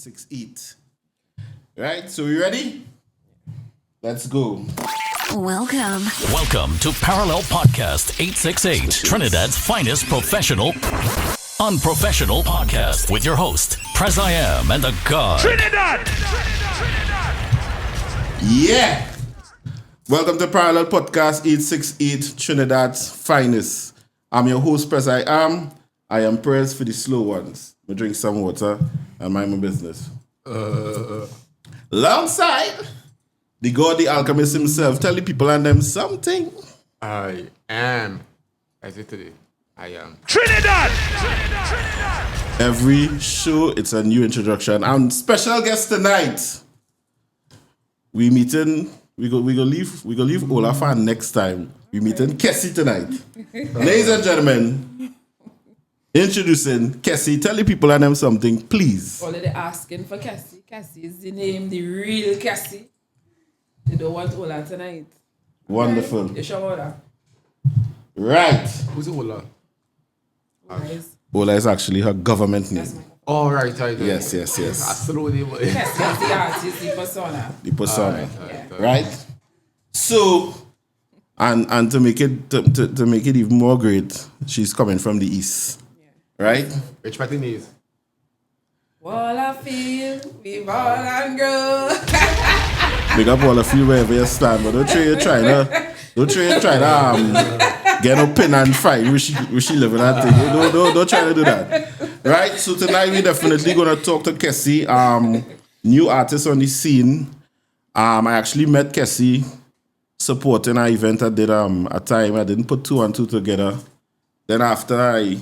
868. Right, so we ready? Let's go. Welcome to Parallel Podcast 868, Trinidad's finest professional, unprofessional podcast with your host, Prez I Am and the God. Trinidad! Yeah! Welcome to Parallel Podcast 868, Trinidad's finest. I'm your host, Prez I Am. I am Prez for the slow ones. I drink some water and mind my business. Alongside the God, the alchemist himself, tell the people and them something. I am. I say today, I am. Trinidad! Every show, it's a new introduction. And special guest tonight. We meeting. We go leave Olaf and next time. We meeting Kesi tonight. Ladies and gentlemen, introducing Kesi. Tell the people and them something, please. Already asking for Kesi. Kesi is the name, the real Kesi. They don't want Ola tonight. Wonderful. You sure about that? Right. Who's Ola? Ola is actually her government name. That's my Oh, right. Yes. I slowly. Kesi is the artist, the persona. The persona. Yeah. Right? So, and to make it to make it even more great, she's coming from the east. Right? Which party is? All I feel, we ball and grow. Big up all of you wherever you stand, but don't try to get no pin and fight. We she living that thing. Don't try to do that. Right? So tonight we definitely gonna talk to Kesi, new artist on the scene. I actually met Kesi supporting an event I did a time. I didn't put two and two together. Then after I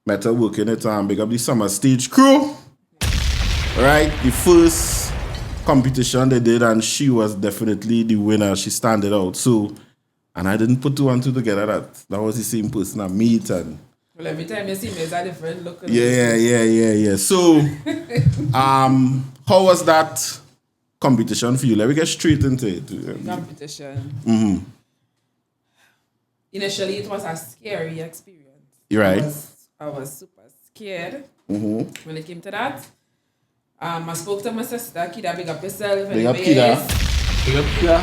met her working it, big up the summer stage crew. Right? The first competition they did, and she was definitely the winner. She standed out. So, and I didn't put two and two together. That was the same person I meet. And Well, every time you see me, it's a different look. yeah. So, how was that competition for you? Let me get straight into it. Competition. Mm-hmm. Initially, it was a scary experience. You're right. I was super scared Mm-hmm. when it came to that. I spoke to my sister, Kida, big up yourself. Big up, anyways. Kida.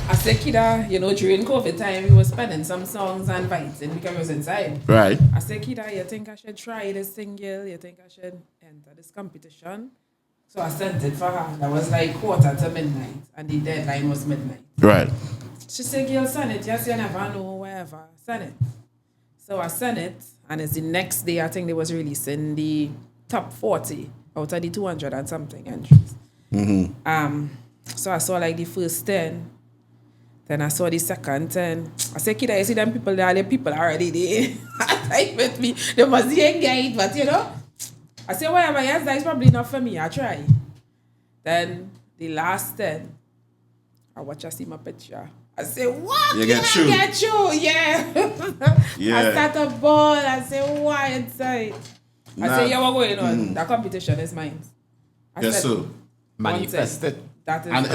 I said, Kida, during COVID time, we were spending some songs and vibing because we was inside. Right. I said, Kida, you think I should try this single? You think I should enter this competition? So I sent it for her. That was like 1:45, and the deadline was midnight. Right. She said, girl, send it. Yes, you never know, wherever. Send it. So I sent it, and it's the next day, I think they was releasing the top 40 out of the 200 and something entries. Mm-hmm. So I saw like the first 10. Then I saw the second 10. I said, kid, I see them people there, the people already there. Type with me. They must be engaged, but I said, whatever, yes, that is probably not for me. I try. Then the last 10, I see my picture. I say, what? You get through? Get you, yeah. Yeah. I start a ball. I say, why inside? I say, yeah, what going on? That competition is mine. I Yes, said, so. Manifested. that is And it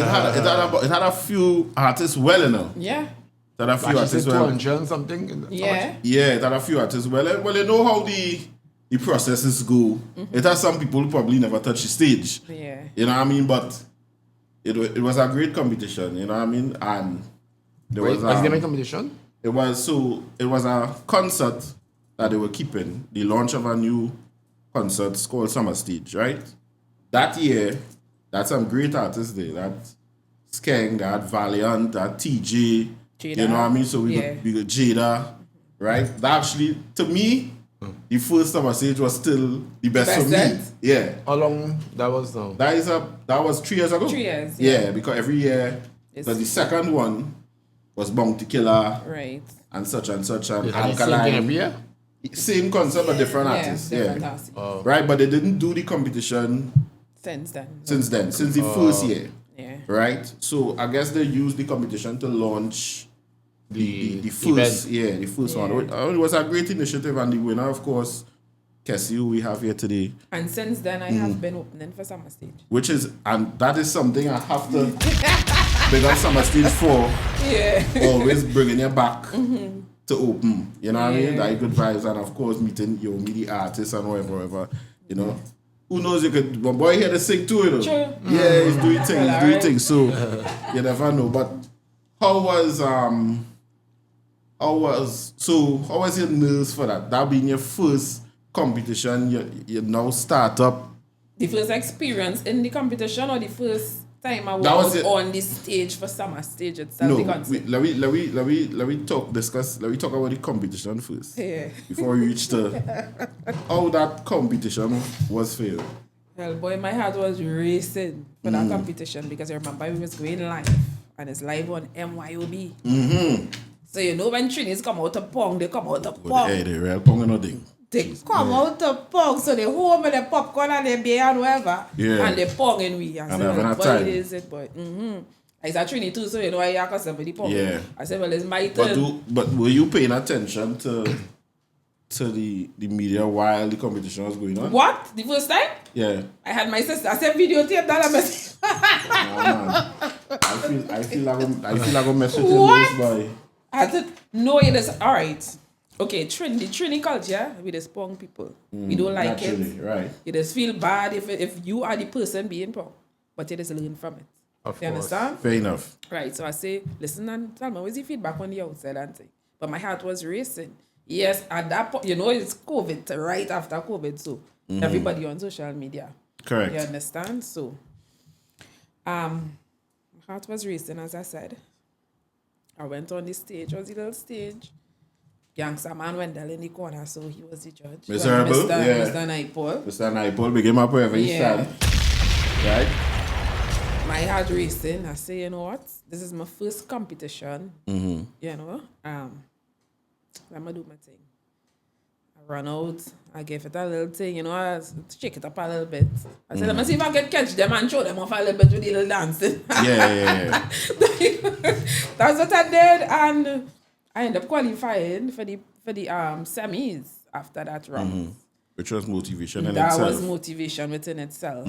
had a few artists well, yeah. It had a few She artists said well. 200 and something. Yeah. Yeah, it had a few artists well. Well, you know how the processes go. It has some people who probably never touch the stage. Yeah. You know what I mean? But it was a great competition, you know what I mean? And there Wait, was what's the name of the competition? it was a concert that they were keeping, the launch of a new concert called Summer Stage, right? That year, that's some great artists there. That Skeng, that Valiant, that TJ, Jada. you know what I mean? So we Yeah. got Jada, right? That actually, to me, the first Summer Stage was still the best for me. Best Yeah. How long that was now? That was 3 years ago. 3 years, Yeah, yeah. because every year, It's- but the second one was Bounty Killer Right. and such and Had the same thing Alkaline. every year? Same concept, but different Yeah, artists. different Yeah. artists. Right, but they didn't do the competition Since then. since the first year. Yeah. Right? So I guess they used the competition to launch the first, event. the first Yeah. one. It was a great initiative, and the winner, of course, Kesi, who we have here today, And since then, I have been opening for Summer Stage. and that is something I have to big up Summer Stage for. Yeah. Always bringing you back to open, you know what I mean? Yeah. Like good vibes, and of course meeting the artists and whatever, you know. who knows, you could, my boy here to sing too, you know. True. Yeah, he's doing things, so you never know. But how was your nerves for that? That being your first competition, you now start up. The first experience in the competition or the first time I That was was it. on the stage for summer stage itself? No, the concert? let me talk about the competition first. Yeah. Before we reach to how that competition was for you. Well, boy, my heart was racing for that competition because I remember we was going live and it's live on MYOB. So you know when Trinis come out of Pong, they come out of Pong. Hey, the real pong and nothing. They come out of Pong, so they home with the popcorn and the beer and whatever. Yeah. And they Pong and we. I And said, having well, a boy, time. it is it, boy. I said, Trini too, so you know I asked somebody Pong. Yeah. I said, well, it's my turn. But were you paying attention to the media while the competition was going on? What? The first time? Yeah. I had my sister. I said, videotape that. Nah, man. I feel like I'm messing with What? this boy. I said, no, it is all right. Okay, the Trini culture, we just pong people. We don't like Naturally, it. right. You just feel bad if you are the person being pong, but you just learn from it. Of You course. understand? Fair enough. Right. So I say, listen and tell me, what's the feedback on the outside and thing? But my heart was racing. Yes, at that point, you know, it's COVID, right after COVID, so everybody on social media. Correct. You understand? So, my heart was racing, as I said. I went on the stage, it was a little stage. Gangster man Wendell in the corner, so he was the judge. Mr. Well, Rebel? Yeah. Mr. Naipaul. Mr. Naipaul, big him up wherever he Yeah. stand. Right? My heart racing. I say, you know what? This is my first competition. You know, I'm gonna do my thing. I run out. I give it a little thing. You know, I shake it up a little bit. I said, let me see if I can catch them and show them off a little bit with the little dancing. Yeah. That's what I did, and I ended up qualifying for the semis after that round. Which was motivation in That itself. was motivation within itself.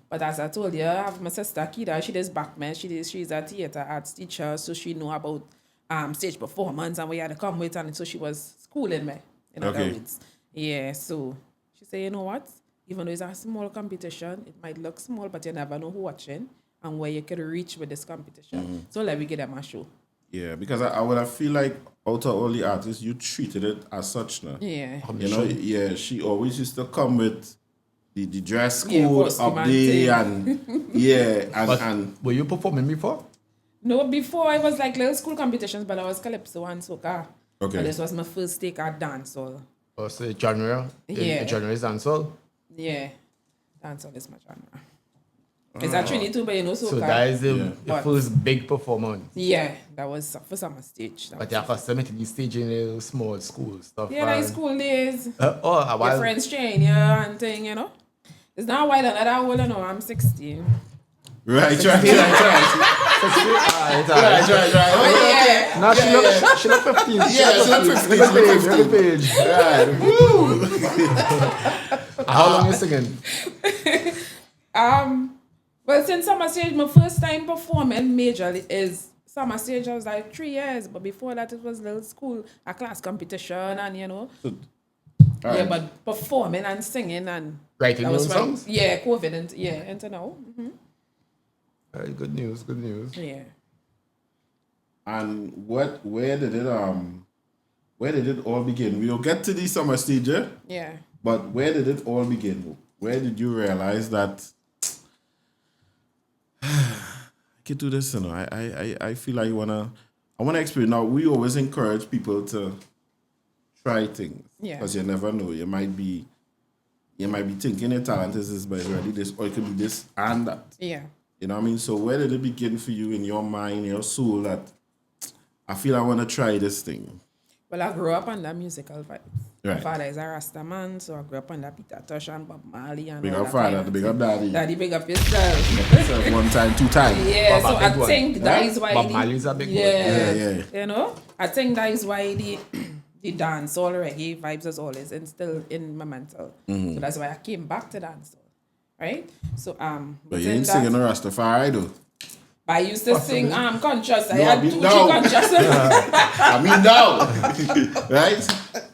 But as I told you, I have my sister Kida. She does back man. She's a theater arts teacher, so she know about stage performance and we had to come with, and so she was schooling me. In other Okay. words, yeah. So she said, you know what? Even though it's a small competition, it might look small, but you never know who watching and where you can reach with this competition. So let me get them a show. Yeah, because I would have feel like out of all the artists, you treated it as such now. Yeah. You know, yeah, she always used to come with the dress Yeah, code costume up and there thing. and yeah, But and were you performing before? No, before I was like little school competitions, but I was calypso and soca. Okay. And this was my first take at dancehall. Or say genre? Yeah. Genre is dancehall. Yeah. Dancehall is my genre. It's actually too, but you know, soca. So that is the But- first big performance. Yeah, that was for summer stage. That But was- you're accustomed to the stage in a small school stuff. yeah, like and- school days. Oh, a Your while. friends train you and thing, you know. It's not a while another old, you know. I'm 16. right. Right. Yeah. No, she look 15. Yeah, she look 15, she look 15. Page. Right. Woo. How long you singing? Well, since summer stage, my first time performing majorly is summer stage. I was like 3 years, but before that it was little school, a class competition, and you know. Yeah, Alright. but performing and singing and Writing that your was own when- songs? Yeah, COVID and into now. Good news, good news. Yeah. And where did it all begin? We'll get to the summer stage, yeah? Yeah. But where did it all begin? Where did you realize that I can do this? You know, I feel like I wanna experience. Now we always encourage people to try things. Yeah. Because you never know. You might be thinking your talent is this, but it's really this, or it could be this and that. Yeah. You know what I mean? So where did it begin for you in your mind, your soul, that I feel I want to try this thing? Well, I grew up on that musical vibes. My Right. father is a Rasta man, so I grew up on that Peter Tosh and Bob Marley and Big all up that father, kind of big up thing. daddy. Daddy, big up yourself. Yourself 1 time, 2 times. Yeah, Bob so a big I one. think that is why Bob Marley's a big one. Yeah. You know, I think that is why the dance all reggae vibes is always instilled in my mental. So that's why I came back to dancehall, right? So But you within ain't that- singing a Rastafari though. But I used to sing Conscious. I No, had I mean, 2 no. Conscious. I mean, now, right?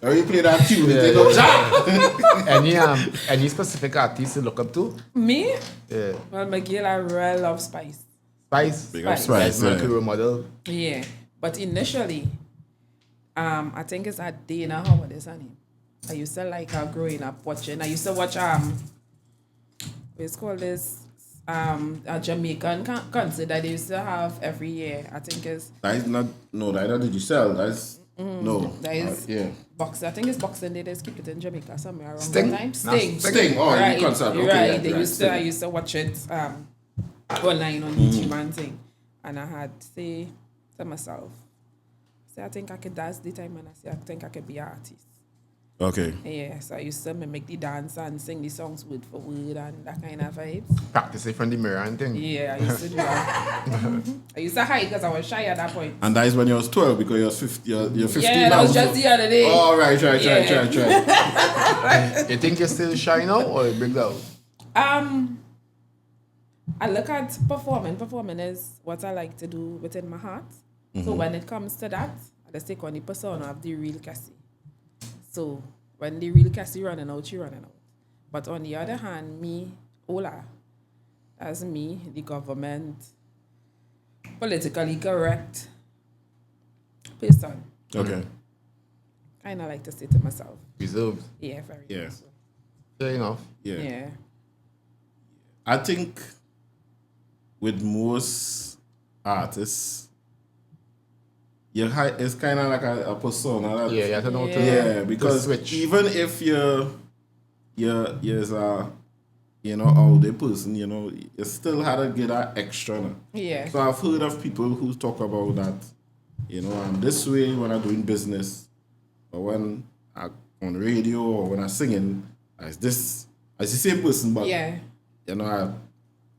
When you play that tune, they go jump. Any specific artist you look up to? Me? Yeah. Well, my girl, I really love Spice. Spice. Big up Spice. Spice, My yeah. role model. Yeah. But initially, I think it's a Dana Howard is her name. I used to like her growing up watching. I used to watch what's called this a Jamaican concert that they used to have every year. I think it's That is not, no, that did you sell? That's, no. that is yeah. Boxing. I think it's Boxing Day. They just keep it in Jamaica somewhere around Sting? that time. Nah, Sting. Sting, oh, Right. you concert, okay. Right. Right, They right, used to. I Sting. used to watch it online on YouTube and thing, and I had to say to myself, I think I could dance the time, and I think I could be an artist. Okay. Yeah, so I used to make the dance and sing the songs word for word and that kind of vibes. Practice it from the mirror and thing. Yeah, I used to do that. I used to hide because I was shy at that point. And that is when you was 12 because you're 50, you're 15 Yeah, now. that was just the other day. Oh, right. Yeah. You think you're still shy now or you break down? I look at performing. Performing is what I like to do within my heart. So when it comes to that, I just take on the persona of the real Kessi. So when the real Kessi running out, she running out. But on the other hand, me, Ola, as me, the government, politically correct person, Okay. kind of like to say to myself, Reserved. yeah, very Yeah. much so. Fair enough. Yeah. Yeah. I think with most artists, it's kind of like a persona. That, Yeah, you have to know Yeah, because switch. even if you're a, all day person, you still had to get that extra. No? Yeah. So I've heard of people who talk about that, I'm this way when I'm doing business, or when I'm on radio, or when I'm singing, as the same person, but, Yeah.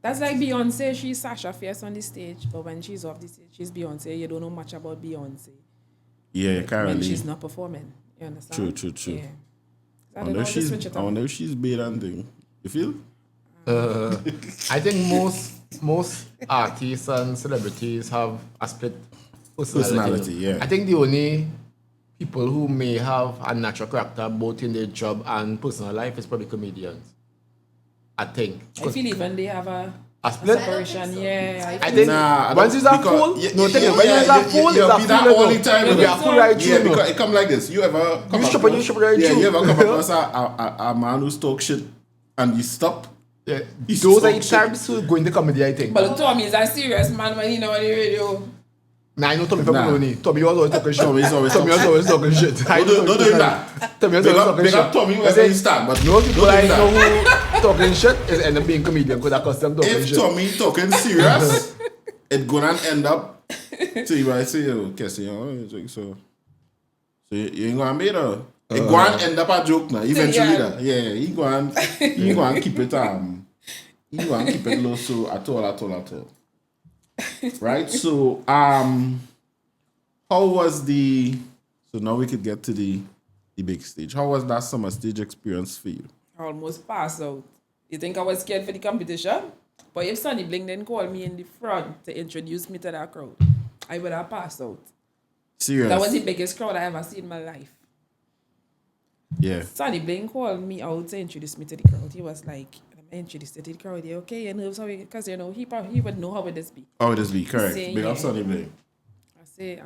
That's like Beyonce. She's Sasha Fierce on the stage, but when she's off the stage, she's Beyonce. You don't know much about Beyonce yeah, currently. when she's not performing. You understand? True. Yeah. I I don't know how to switch it up. wonder if she's bad and thing. You feel? I think most artists and celebrities have a split personality. Yeah. I think the only people who may have a natural character both in their job and personal life is probably comedians. I think. I feel even they have a split? separation. Yeah. I think once it's a fool, when it's a fool, it's a be that all the time. You'll be a fool right Yeah, through. because it come like this. You ever come You across- should right Yeah, through. you ever come across a man who's talk shit and you stop? Yeah. He's Those are so the types who go into comedy, I think. But Tommy is a serious man when he know on the radio. Nah, I know Tommy from Nah. Maloney. Tommy was always talking shit. Tommy's always Tommy was talking always talking shit. I Don't know do that. Tommy was Big always up, talking big shit. up Tommy I wherever say, he start, but no people don't I do know that. who talking shit is end up being comedian because I custom talking If shit. Tommy talking serious, it gonna end up. So you might say, yo, Kessi, it's like, so you ain't gonna make it. It gonna end up a joke now. Eventually, Yeah. yeah, he gonna keep it he gonna keep it low. So at all. Right. So how was the? So now we could get to the big stage. How was that summer stage experience for you? I almost passed out. You think I was scared for the competition? But if Sonny Bling didn't call me in the front to introduce me to that crowd, I would have passed out. Serious. That was the biggest crowd I ever seen in my life. Yeah. Sonny Bling called me out to introduce me to the crowd. He was like, I'm introduced to the crowd. You okay? Your nerves? Because, he would know how would this be. Oh, this be correct. Say, Big up yeah. Sonny Bling. I say,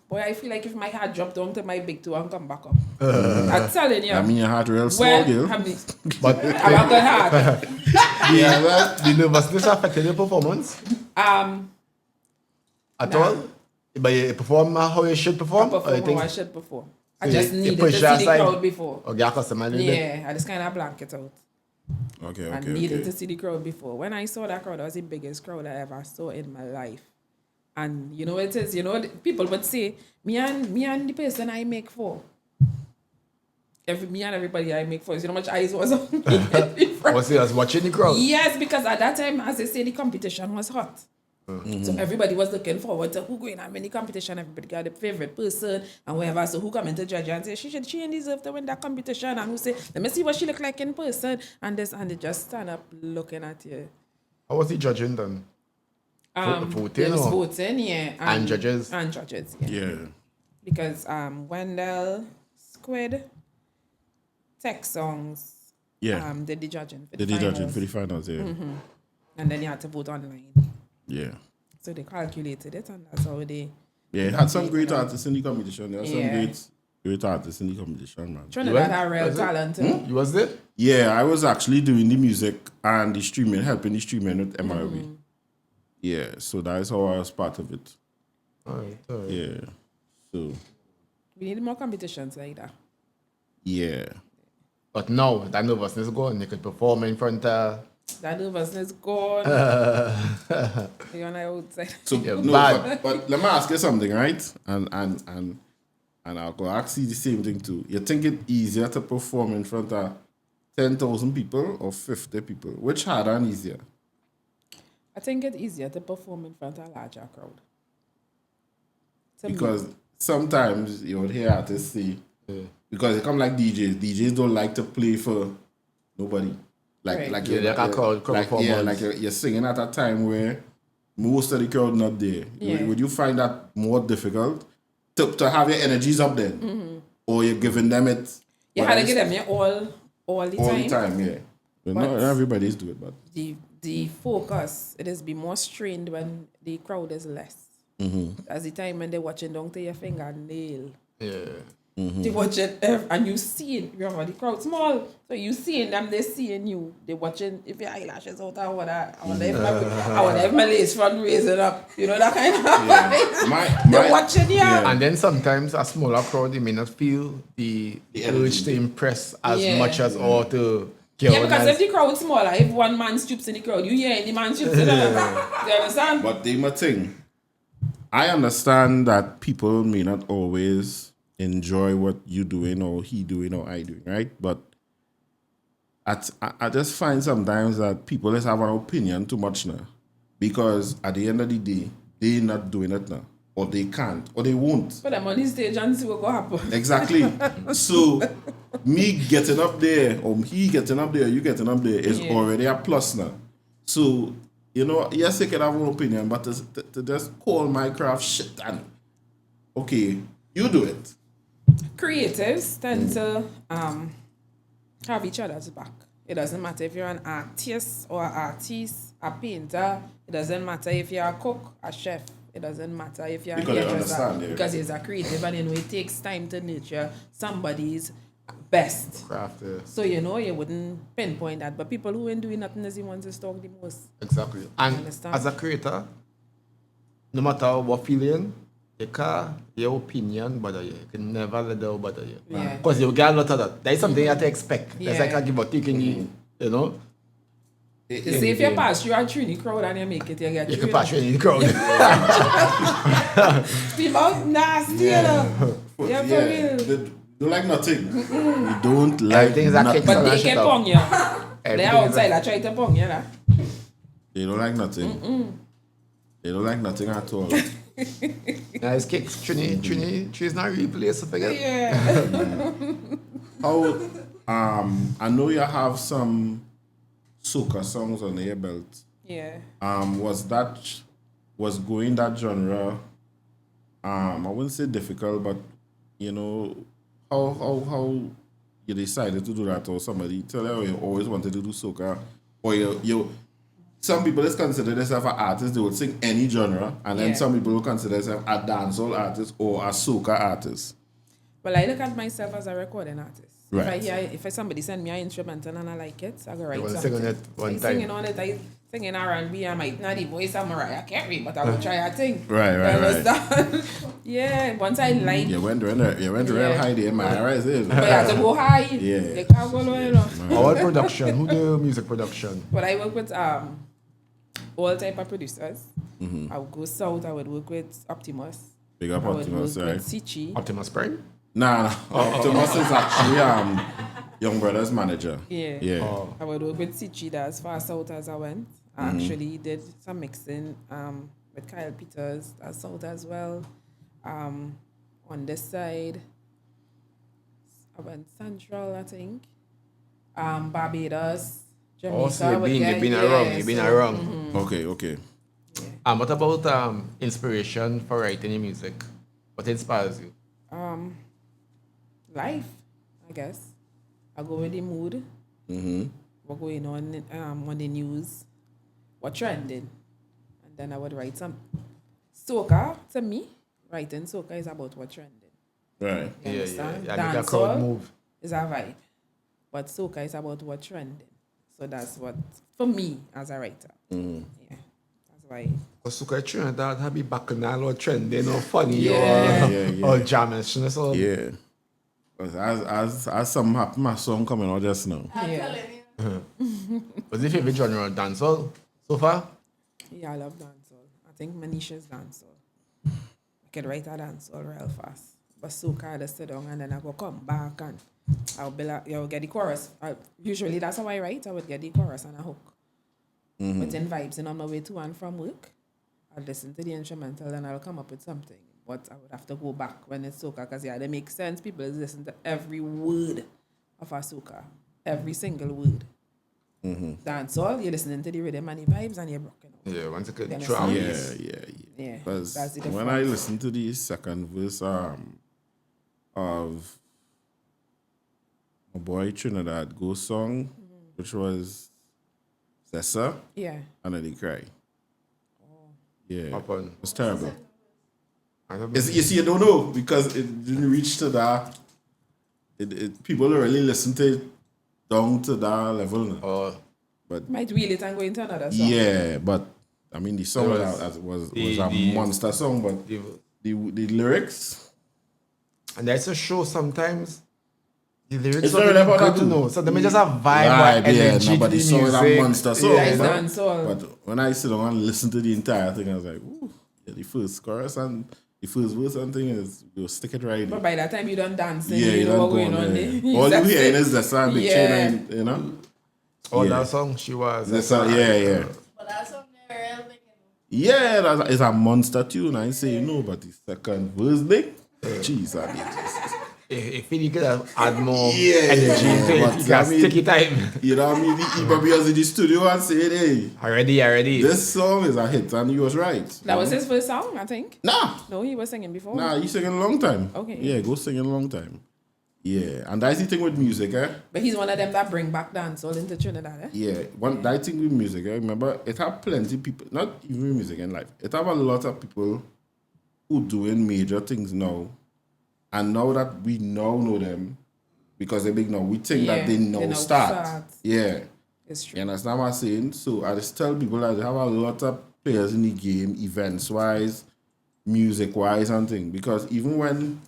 boy, I feel like if my heart dropped down to my big toe and come back up. I'm telling you. I mean, your heart real small, girl. But I'm a good heart. the nervousness affected your performance at Nah. all? But you perform how you should perform? I or you perform how I should perform. I you- just you needed to push see your the side? crowd before. Or get accustomed a little bit? Yeah, I just kind of blank it out. Okay. I needed to see the crowd before. When I saw that crowd, that was the biggest crowd I ever saw in my life. And it is, people would say, me and the person I make for. Me and everybody I make for. You know how much eyes was on me? Was you was watching the crowd? Yes, because at that time, as I say, the competition was hot. So everybody was looking forward to who going on in the competition. Everybody got a favorite person and whatever. So who come in to judge and say, she ain't deserve to win that competition. And who say, let me see what she look like in person. And they just stand up looking at you. How was the judging done? Voting There was or? voting, yeah. And judges? And judges, yeah. Yeah. Because Wendell, Squid, Tech Songs, Yeah. did the judging for They the did judging finals. for the finals, yeah. And then you had to vote online. Yeah. So they calculated it, and that's how they... Yeah, it had some great artists in the competition. There were some Yeah. great artists in the competition, man. Trinidad had real talent, too. You was there? Yeah, I was actually doing the music and the streaming, helping the streaming with MRV. Yeah, so that is how I was part of it. Alright. Yeah. So, We need more competitions like that. yeah. But now, that nervousness is gone. You could perform in front of... That nervousness gone. You're on the outside. So Yeah, no, bad. but let me ask you something, right? And I'll go ask you the same thing too. You think it easier to perform in front of 10,000 people or 50 people? Which harder and easier? I think it's easier to perform in front of a larger crowd. To me. Because sometimes you would hear artists say, because they come like DJs don't like to play for nobody. Right. Like Yeah, like a crowd performance. like you're singing at a time where most of the crowd not there. Yeah. Would you find that more difficult to have your energies up there, or you're giving them it? You had to give them your all the time. Yeah. But But- not everybody's do it, but The focus, it is be more strained when the crowd is less. As the time when they're watching down to your fingernail. Yeah. They watching and you seeing, remember the crowd small, so you seeing them, they seeing you. They watching if your eyelashes out or whatever. I wonder if my lace front raising up. You know that kind of vibe. They're watching you. Yeah. And then sometimes a smaller crowd, they may not feel the urge to impress as Yeah. much as or to get Yeah, because if on the crowd smaller, if one man stoops in the crowd, you hear the man stoops in the crowd. You understand? But they must thing. I understand that people may not always enjoy what you doing or he doing or I doing, right? But I just find sometimes that people just have an opinion too much now. Because at the end of the day, they're not doing it now. Or they can't. Or they won't. Put them on the stage and see what go happen. Exactly. So me getting up there, or he getting up there, you getting up there is already a plus now. So, you know, yes, I can have an opinion, but to just call my craft shit and okay, you do it. Creatives tend to have each other's back. It doesn't matter if you're an artist or an artiste, a painter. It doesn't matter if you're a cook, a chef. It doesn't matter if you're Because a you hairdresser. understand, yeah. Because he's a creative and you know it takes time to nurture somebody's best. craft. So you know you wouldn't pinpoint that. But people who ain't doing nothing is the ones who talk the most. Exactly. And understand? as a creator, no matter what feeling, you can your opinion bother you. You can never let that bother you. Yeah. Because you get a lot of that. That is something you have to expect. It's Yeah. like a give or take in the, you know. You see, if you pass through a Trini crowd and you make it, you get You through. can pass you in the crowd. People nasty, you know. Yeah, for real. They don't like nothing. We don't like Everything's a nothing. kick. But they Shut can up. pong you. They Everything is outside, I try to pong you, know. They don't like nothing. They don't like nothing at all. Nice kicks. Trini is not really place to forget. Yeah. How I know you have some soca songs on your belt. Yeah. Was going that genre I wouldn't say difficult, but you know, how you decided to do that, or somebody tell you you always wanted to do soca, or you some people just consider themselves an artist, they would sing any genre, and then Yeah. some people will consider themselves a dancehall artist or a soca artist. Well, I look at myself as a recording artist. Right. If somebody send me an instrumental and I like it, I go write You wanna something. sing on it one I time. singing on it, I singing R&B, I might not the voice of Mariah Carey, but I will try a thing. Right. You understand? Yeah, once I like, You went real Yeah. high there, man. Right, is it? but you have to go high. Yeah. You can't go low, you know. Our production, who do music production? But I work with all type of producers. I would go south, I would work with Optimus. Big up I would Optimus, work right? with Sichi. Optimus Prime? Nah, Optimus is actually Young Brother's manager. Yeah. Yeah. I would work with Sichi, that's as far south as I went. I actually did some mixing with Kyle Peters, that's south as well. On this side, I went central, I think. Barbados, Jamaica. Oh, so you've been around. Okay. What about inspiration for writing your music? What inspires you? Life, I guess. I go with the mood. What going on the news, what trending, and then I would write some. Soca, to me, writing soca is about what trending. Right. You understand? Yeah. Make a crowd move. Is a vibe, but soca is about what trending. So that's what, for me, as a writer. Yeah, that's why. Because soca Trinidad have be bacchanal or trending or funny Yeah. or jamming. So Yeah. As some happen, my song coming out just now. Yeah. What's your favorite genre of dancehall so far? Yeah, I love dancehall. I think Manisha's dancehall. I can write a dancehall real fast. But soca, I just sit down and then I go come back and I'll get the chorus. Usually that's how I write. I would get the chorus and a hook. Putting vibes in on my way to and from work. I'll listen to the instrumental and I'll come up with something. But I would have to go back when it's soca because they make sense. People listen to every word of a soca. Every single word. Dancehall, you're listening to the rhythm and the vibes and you're rocking out. Yeah, once you You get understand? Yeah. Yeah. Because That's the when I listen to the second verse of my boy Trinidad Ghost song, which was Sessa, Yeah. and then they cry. Yeah, Up on. it's terrible. I don't You see, you don't know because it didn't reach to that. People don't really listen to it down to that level now. Might wheel it and go into another song. Yeah, but I mean the song was a monster song, but the lyrics. And there's a show sometimes. The lyrics It's are not really about good that to too. know. So they may just have vibe or energy to but the the song is a music. monster song. Yeah, it's but, dancehall. but when I sit down and listen to the entire thing, I was like, ooh, yeah, the first chorus and the first verse and thing is you'll stick it right But in. by that time you done dancing, Yeah, you know what don't going go on on there. there. All you hearing is the sound, big Yeah. chain, and, you know? Oh, Yeah. that song she was. The sound, yeah. But that's something real big. Yeah, it's a monster tune. I ain't saying no, but the second verse, Nick, jeez, I mean, If you could add more Yeah, energy into but it, you can I mean- take your time. you know what I mean? He probably was in the studio and said, hey, Already. this song is a hit, and he was right. That was his first song, I think. Nah, No, he was singing before. he singing a long time. Okay. Yeah, go singing a long time. Yeah, and that's the thing with music, eh? But he's one of them that bring back dancehall into Trinidad, eh? Yeah, that thing with music, I remember it have plenty people, not even music in life, it have a lot of people who doing major things now. And now that we now know them, because they're big now, we think that they now start. Yeah. It's true. You understand what I'm saying? So I just tell people that they have a lot of players in the game, events-wise, music-wise and things. Because even when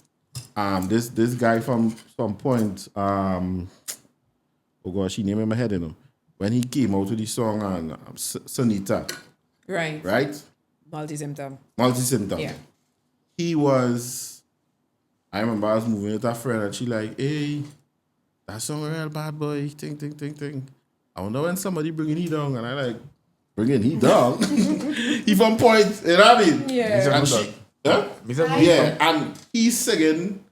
this guy from some point, oh gosh, she named in my head, you know. When he came out with the song on Sonita, Right. right? Multi-symptom. Multi-symptom. Yeah. He was, I remember I was moving with a friend and she like, hey, that song real bad boy, ting. I wonder when somebody bringing he down, and I like, bringing he down? He from point, you know what I mean? Yeah. And she, huh? Yeah. Yeah, and he's singing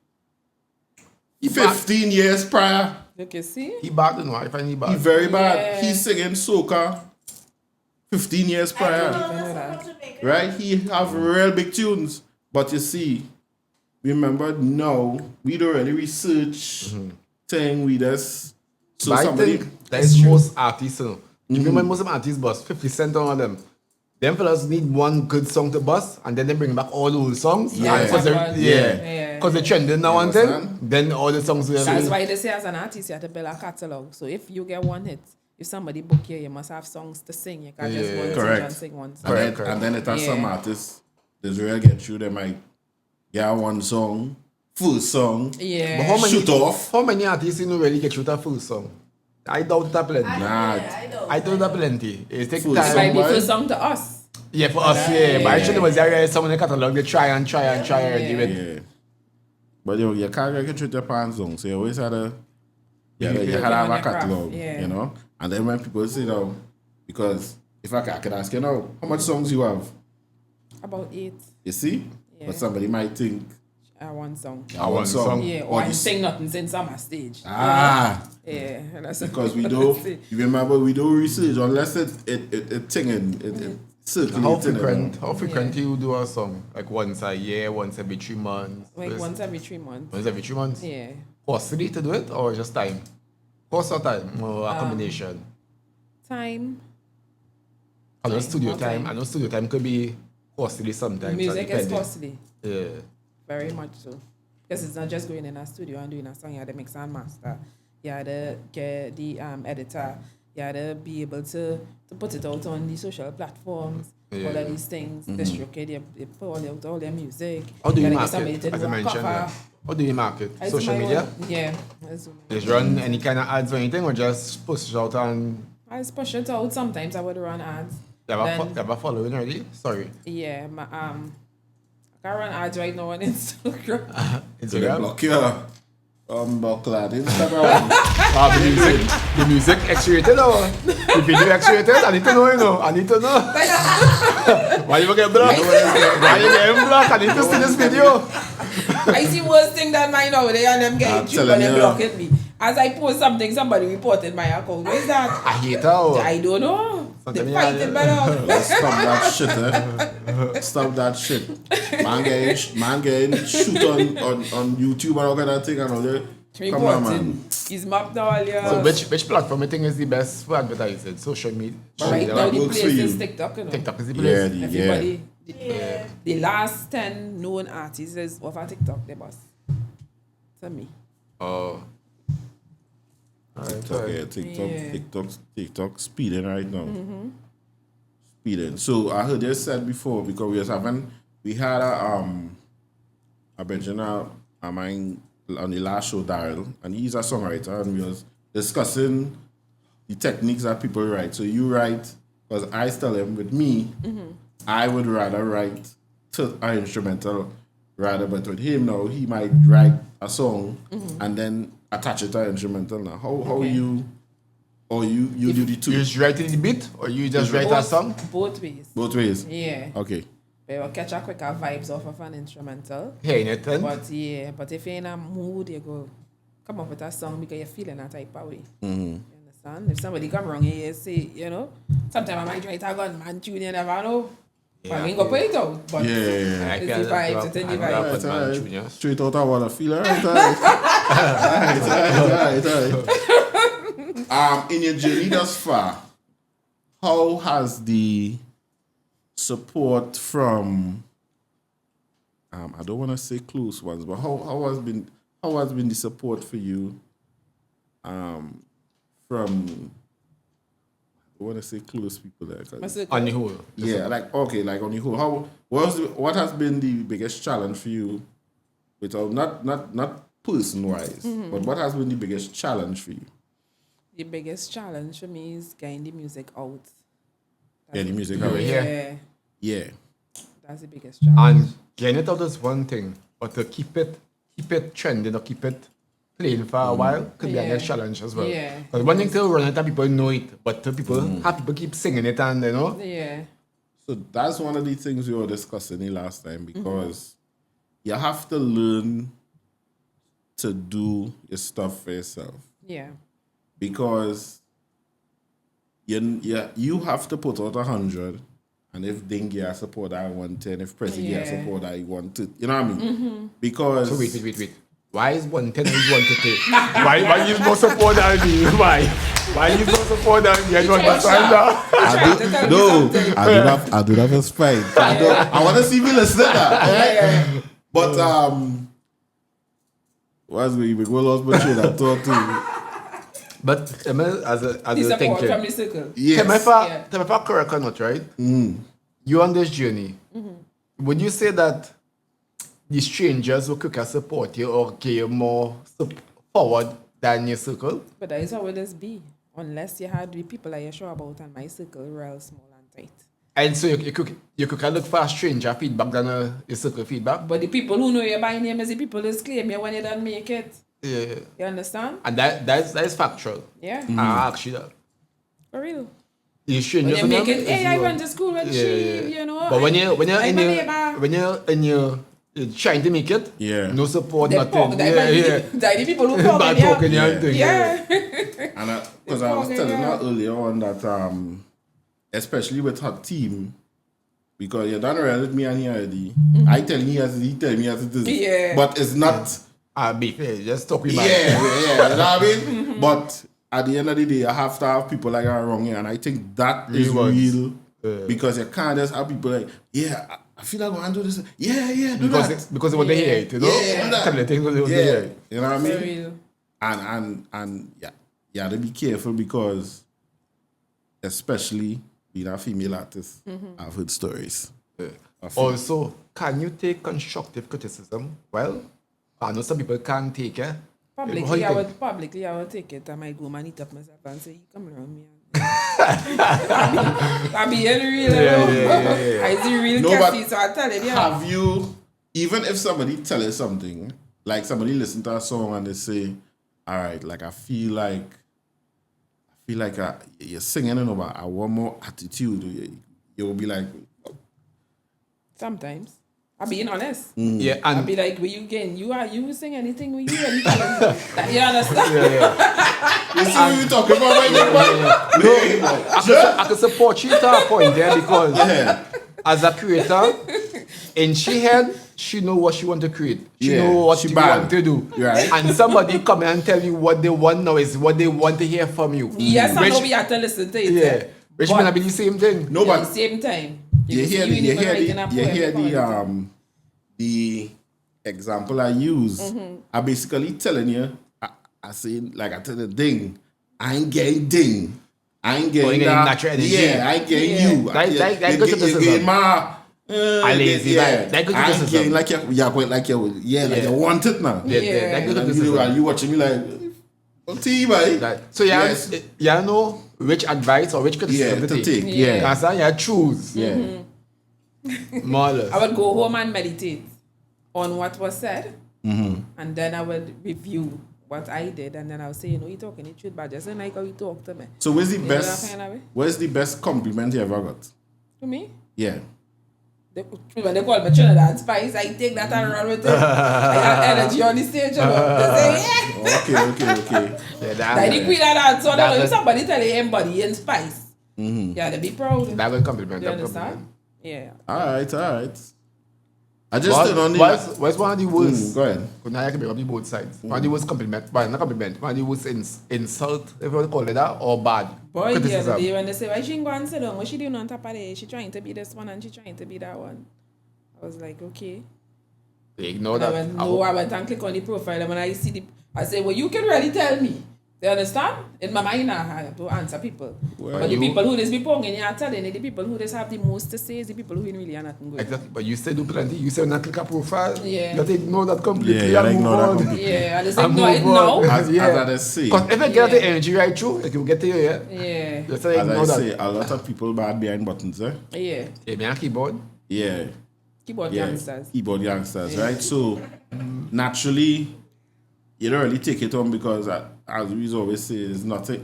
15 years prior. Look, you see? He bad, you know. I find he He bad. very bad. Yeah. He's singing soca 15 years I don't prior. know that's from Jamaica. Right? He have real big tunes. But you see, remember now, we don't really research thing, we just so But I somebody think that is most artists, you know. You remember most of them artists bust 50 cent on them. Them fellas need one good song to bust, and then they bring back all the old songs. Yeah. Because Yeah. they're trending now You and then. understand? Then all the songs will That's why they say as an artist you have to build a catalog. So if you get one hit, if somebody book you, you must have songs to sing. You can't just Yeah. go and Correct. sing one song. and Correct. then it has Yeah. some artists, there's real get through, they might get one song, full song, Yeah. But how many, shoot off. How many artists you know really get through that full song? I doubt that plenty. Nah, I doubt that plenty. It takes Full It time. might be Somebody- first song to us. Yeah, for us, yeah. But actually, was there someone in the catalog, they try and give it. yeah. But you can't get through your pants on, so you always had to you had to on have a your craft, catalog, yeah. you know? And then when people say now, because if I can ask you now, how much songs you have? About 8. You see? Yeah. But somebody might think one song. One song. Yeah, Or or I you sing nothing since summer stage. Ah. Yeah, and that's Because we don't, you remember, we don't research unless it singing, it circulating. How frequent you do a song? Like once a year, once every 3 months? like once every 3 months. Once every 3 months? Yeah. Costly to do it or just time? Cost or time? Or a combination? Time. I know studio more time. time. I know studio time could be costly sometimes. Music is depending. costly. Yeah. Very much so. Because it's not just going in a studio and doing a song. You have to mix and master. You have to get the editor. You have to be able to put it out on the social platforms. Yeah. All of these things. Distribute it. You put all their music. How do you gotta get market? somebody to As do I a mentioned, cover. how do you market? I do Social my media? own- yeah. I do my Just run any kind of ads or anything, or just push it out and I just push it out. Sometimes I would run ads. you have Then- you have a following already? Sorry. Yeah, I can run ads right now on Instagram. So they Instagram. block you. Buckler, Instagram. The music X-rated or the video X-rated? I need to know, I need to know. Why you get blocked? Why you getting blocked? I need to see this video. I see worse thing than mine nowadays and them I'm getting cheap telling and them you. blocking me. As I post something, somebody reported my account. What is that? I hate her. I don't know. Sometimes They fight yeah. it better. Let's stop that shit, eh? Stop that shit. Man getting shoot on YouTube and all kind of thing and all that. Come on, man. Reporting. He's mapped all your... So which platform you think is the best for advertising? Social media. right now the works for place you. is TikTok, you know. TikTok is the Yeah, place. Everybody... Yeah. The last 10 known artists is off of TikTok, they boss. To me. Oh. TikTok, yeah, Yeah. TikTok speeding right now. Speeding. So I heard you said before because we had a Benjamin mine on the last show, Daryl, and he's a songwriter, and we was discussing the techniques that people write. So you write, because I tell him with me, I would rather write an instrumental rather, but with him now, he might write a song and then attach it to an instrumental. Now, how you, or you do the two? You just write the beat or you just write a song? Both ways. Both ways? Yeah. Okay. But you'll catch a quicker vibes off of an instrumental. Hearing it then? But yeah, but if you're in a mood, you go come up with a song because you're feeling that type of way. You understand? If somebody come wrong here, you say, you know, sometimes I might write a gunman tune, you never know. But I ain't gonna put it out. But Yeah. It's the vibes, it's in the vibes. Alright. Straight out I wanna feel alright. In your journey thus far, how has the support from I don't wanna say close ones, but how has been the support for you from I wanna say close people there? 'Cause- On the whole. yeah, like okay, like on the whole, what has been the biggest challenge for you? Without not person wise, but what has been the biggest challenge for you? The biggest challenge for me is getting the music out. Yeah, the music. Yeah. out. Yeah. Yeah, That's the biggest challenge. And getting it out is one thing, but to keep it trending or keep it playing for a while could be a Yeah. next challenge as well. Yeah. Because one thing to run it and people know it, but to have people keep singing it and you know. Yeah. so that's one of the things we were discussing the last time because you have to learn to do your stuff for yourself Yeah. because you have to put out 100. And if Dingy has support, I 110. If Prezi has Yeah. support, I 120. You know what I mean? Because So wait. Why is 110 and 130? Why is more support than me? Why is more support than me? I don't understand that. I do have a spine. I want to see me listen to that. But what's the we go lost but shit I thought too. But as The a support thinker, from the circle. Yes. tell me if I'm correct or not, right? You on this journey, would you say that the strangers will quicker support you or give you more forward than your circle? But that is how it is be. Unless you had the people that you're sure about and my circle real small and tight. And so you could look for a stranger feedback than a circle feedback. But the people who know you by name is the people who claim you when you don't make it. Yeah. You understand? And that is factual. Yeah. I ask you that. For real. The When strangers you make them it, is hey, I you. went to school with she, you know. But when you're I'm in a your neighbor. when you're in your trying to make it. Yeah. No support, They nothing. punk, the people who punk Bad in talking, here. yeah. Thing, Yeah. And because I was telling her earlier on that, especially with her team, because you done around with me and he already. I tell me as he tell me as it is. Yeah. But it's not. I'll be fair, just stop him. Yeah, you know what I mean? But at the end of the day, I have to have people like her around here, and I think that is real. Because you can't just have people like, yeah, I feel like I want to do this. Yeah, do that. Because they want to hear it, you know? Yeah, do that. Tell the things they want to hear. You know what I For mean? real. And yeah, you have to be careful because, especially being a female artist, I've heard stories. Also, can you take constructive criticism? Well, I know some people can't take it. Publicly, I would take it. I might go man it up myself and say, you come around me. I be real. I see real No, Kessi, but so I tell it, have you, even if somebody tell you something, like somebody listen to a song and they say, all right, like I feel like you're singing, you know, but I want more attitude. You will be like, sometimes. I'm being honest. Yeah, I'll and be like, will you again? You sing anything? Will you really tell me? You understand? you see what we talking about right now? I can support you to a point there because as a creator, in she head, she know what she want to create. She know what she want to do. Right. And somebody come and tell you what they want now is what they want to hear from you. Yes, I know we have to listen to it. Yeah. Which may not be the same thing. No, At but the same time. you hear the example I use. I basically telling you, I say like I tell the ding, I ain't getting ding. I ain't getting that. Natural energy. Yeah, I ain't getting you. That good You criticism. getting my I lazy. That good I ain't criticism. getting like you're going like you want it now. That good And criticism. you watching me like T boy. So you know which advice or which criticism to take. Yeah. Because you choose. Yeah. More or less. I would go home and meditate on what was said, and then I would review what I did, and then I would say, you're talking the truth, but just like how you talk to me. So where's the You know best? that kind of way? Where's the best compliment you ever got? To me? Yeah. When they call me Trinidad Spice, I take that and run with it. I have energy on the stage, you know. They say, Okay. Yeah, like the queen of that, so that if was- somebody tell you embody in spice, yeah, they be proud. that will compliment. You That understand? compliment. Yeah. All right. I just stood on the. What's one of the worst? Go ahead. Now I can make up the both sides. One of the worst compliment, but not compliment. One of the worst insult, if you want to call it that, or bad Boy, the other criticism. day when they say, why she ain't go and sit down? What she doing on top of there? She trying to be this one and she trying to be that one. I was like, okay. They ignore And I that. went, no, I went and click on the profile, and when I see I say, well, you can really tell me. You understand? In my mind, I have to answer people. Well, but the you- people who just be ponging, you're telling the people who just have the most to say is the people who really are nothing good. Exactly. But you still do plenty. You say not click a profile. Yeah. You ignore that completely. Yeah, and ignore move that on. completely. Yeah, I just And ignore it move on. now. As I say, Because if you get the energy right through, like you get to here, Yeah. you say as I ignore say, that. a lot of people bad behind buttons, eh? Yeah. Hey, me a keyboard. Yeah. Keyboard gangsters. Keyboard youngsters, right? So naturally, you don't really take it on because, as we always say, it's nothing.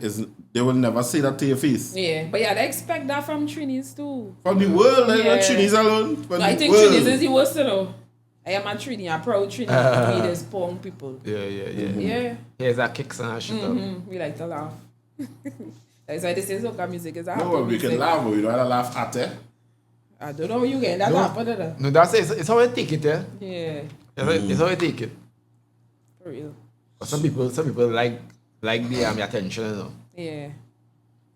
They will never say that to your face. Yeah. But yeah, they expect that from Trinis too. From the world, like Yeah. not Trinis alone. From No, I the think world. Trinis is the worst, you know. I am a Trini, a proud Trini. We just pong people. Yeah. Yeah. Here's a kicks and a shit up. We like to laugh. That's why they say soca music is a happy No, we music. can laugh, but we don't have to laugh at it. I don't know how you get that happen. No, that's it. It's how I take it, eh? Yeah. It's how I take it. For real. But some people like the attention, you know.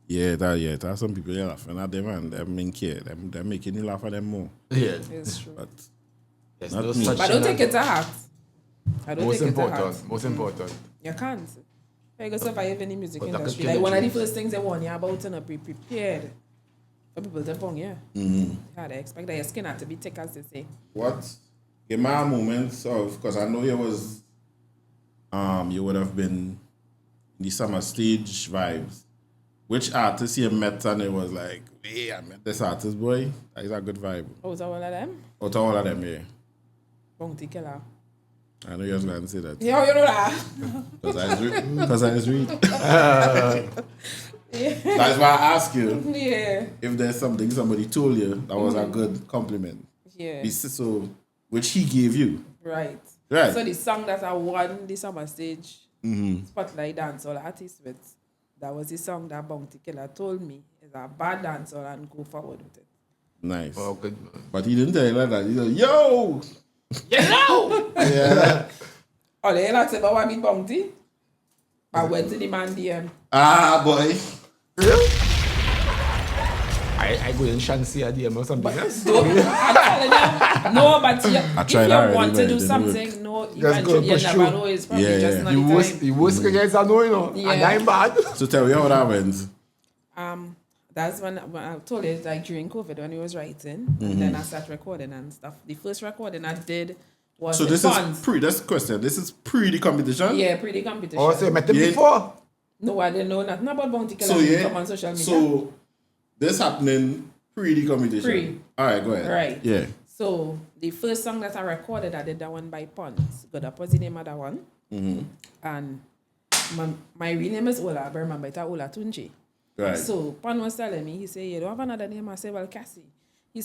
Yeah. That's some people you laughing at them and them ain't care. Them making you laugh at them more. Yeah. It's true. But There's Not no me. such But I don't thing take as- it to heart. I don't Most take it to heart. important. Most important. You can't. You can survive in the music But that could industry. kill Like the one of the dreams. first things they warn you about and be prepared for people to pong, yeah. Yeah, they expect that your skin had to be thick, as they say. what? Give me a moment of, because I know you would have been in the summer stage vibes. Which artist you met and it was like, hey, I met this artist, boy. That is a good vibe. Oh, is that all of them? Out of all of them, yeah. Bounty killer. I know you was going to say that. Yeah, you know that. Because I was read. That's why I ask you Yeah. if there's something somebody told you that was a good compliment. Yeah. So which he gave you. Right. Right. So the song that I won the Summer Stage Spotlight dancehall artist with, that was the song that Bounty Killer told me is a bad dancehall and go forward with it. Nice. Oh, good man. But he didn't tell you like that. He said, yo! You know! Yeah. Oh, they like about what I mean Bounty? I went to the man DM. Ah, boy. I go in Shansi at DM or something. Yes? So, I'm telling you, no, but if tried you already, want but to it do didn't something, no, Just eventually go you push never through. know. It's probably Yeah, just yeah. not You the worst, time. you worst guys I know, you know. Yeah. And I'm bad. So tell me how that went. That's when I told you, like during COVID when he was writing, and then I started recording and stuff. The first recording I did was So the this Fonz. is that's the question. This is pre the competition? Yeah, pre the competition. Oh, so you met him Yeah. before? No, I didn't know nothing about Bounty Killer. So When he yeah. come on social media. So this happening pre the competition. Pre. Alright, go ahead. Right. Yeah. So the first song that I recorded, I did that one by Pons. God, that was the name of that one. And my real name is Ola, but remember it's Ola Tunji. Right. So Pon was telling me, he said, you don't have another name? I said, well, Cassie. He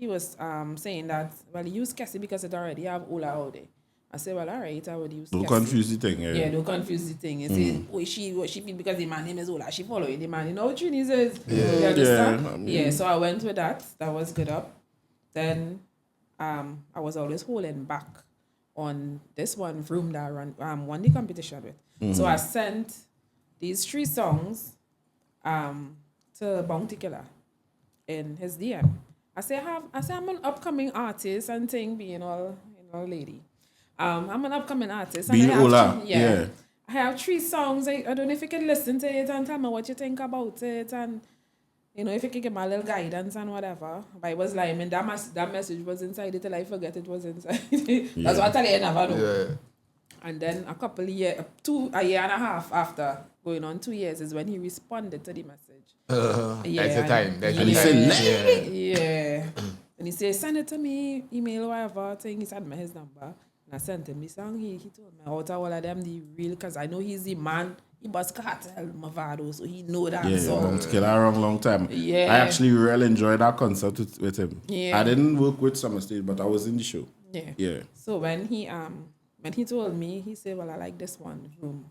was saying that, well, use Cassie because it already have Ola out there. I said, well, all right, I would use Don't Cassie. confuse the thing. Yeah, don't confuse the thing. You say, what she feel because the man name is Ola. She following the man. You know what Trini says? You understand? Yeah, I mean- Yeah, so I went with that. That was good up. Then I was always holding back on this one room that I won the competition with. So I sent these 3 songs to Bounty Killer in his DM. I say I'm an upcoming artist and thing being all lady. I'm an upcoming artist. Being and I have Ola, 3, yeah. I have 3 songs. I don't know if you can listen to it and tell me what you think about it, and if you can give me a little guidance and whatever. But it was like, I mean, that message was inside it till I forget it was inside. That's what I tell you, never know. Yeah. And then a year and a half after, going on 2 years, is when he responded to the message. That's the time. That's And the he time. said, Yeah. And he said, send it to me, email or whatever thing. He sent me his number. And I sent him the song. He told me out of all of them, the real, because I know he's the man. He was cartel Mavado, so he know that Yeah, song. Bounty Killer around long time. Yeah. I actually really enjoyed that concert with him. Yeah. I didn't work with SummerStage, but I was in the show. Yeah. Yeah. So when he told me, he said, well, I like this one room.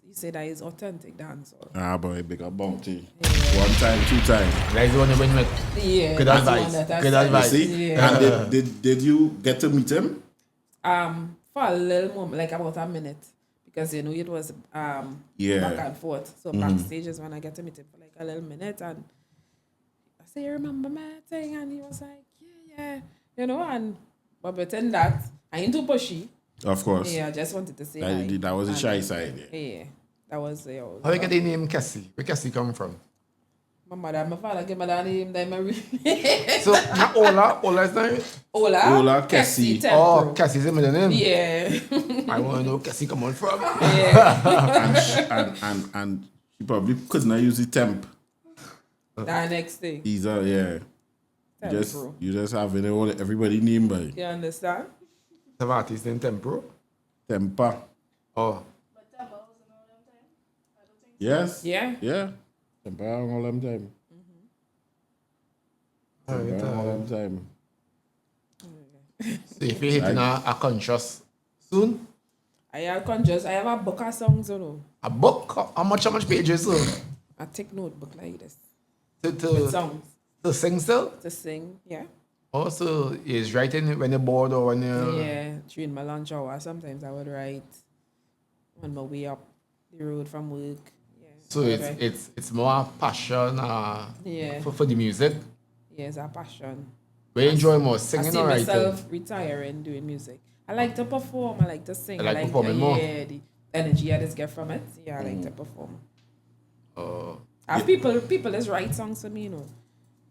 He said that is authentic dancehall. Ah, boy, big up Bounty. 1 time, 2 times. That's the one you went with. Yeah. Good that's the advice. one that I Good said. advice. See? Yeah. And did you get to meet him? For a little moment, like about a minute, because it was Yeah. back and forth. So backstage is when I get to meet him for like a little minute, and I say, "You remember my thing?" And he was like, "Yeah, but within that, I ain't too pushy. Of course. Yeah, I just wanted to say hi. That was the And, shy side. Yeah. Yeah, that was the. How you get the name Cassie? Where Cassie come from? My mother, and my father gave me that name. Then my So, not Ola is not it? Ola Kessi. Tempo. Oh, Cassie's the middle name? Yeah. I want to know Cassie come on from. And she probably couldn't use the temp. That next thing. He's yeah. Tempo. You just have everybody name by You understand? Some artist named Tempro. Tempa. Oh. But Tamba wasn't all them time. I don't think Yes. Yeah. Yeah. Tempa all them time. Tempa all them time. So if you're hitting a conscious soon, I have a book of songs, a book, how much pages so? I take notebook like this. With To songs sing still? to sing, yeah. Also, is writing when you're bored or when you're... Yeah, during my lunch hour, sometimes I would write on my way up the road from work. Yeah. So I would write. it's more passion Yeah. for the music. Yeah, it's a passion. Where you enjoy more, I singing see or writing? myself retiring doing music. I like to perform, I like to sing. I like performing more. Yeah, the energy I just get from it. Yeah, I like to perform. Oh. People just write songs for me,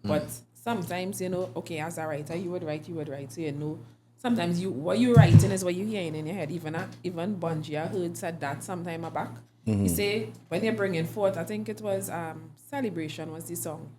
But sometimes, okay, as a writer, you would write. So, sometimes what you're writing is what you're hearing in your head. Even Bungie, I heard said that sometime back. He say, when you're bringing forth, I think it was Celebration was the song.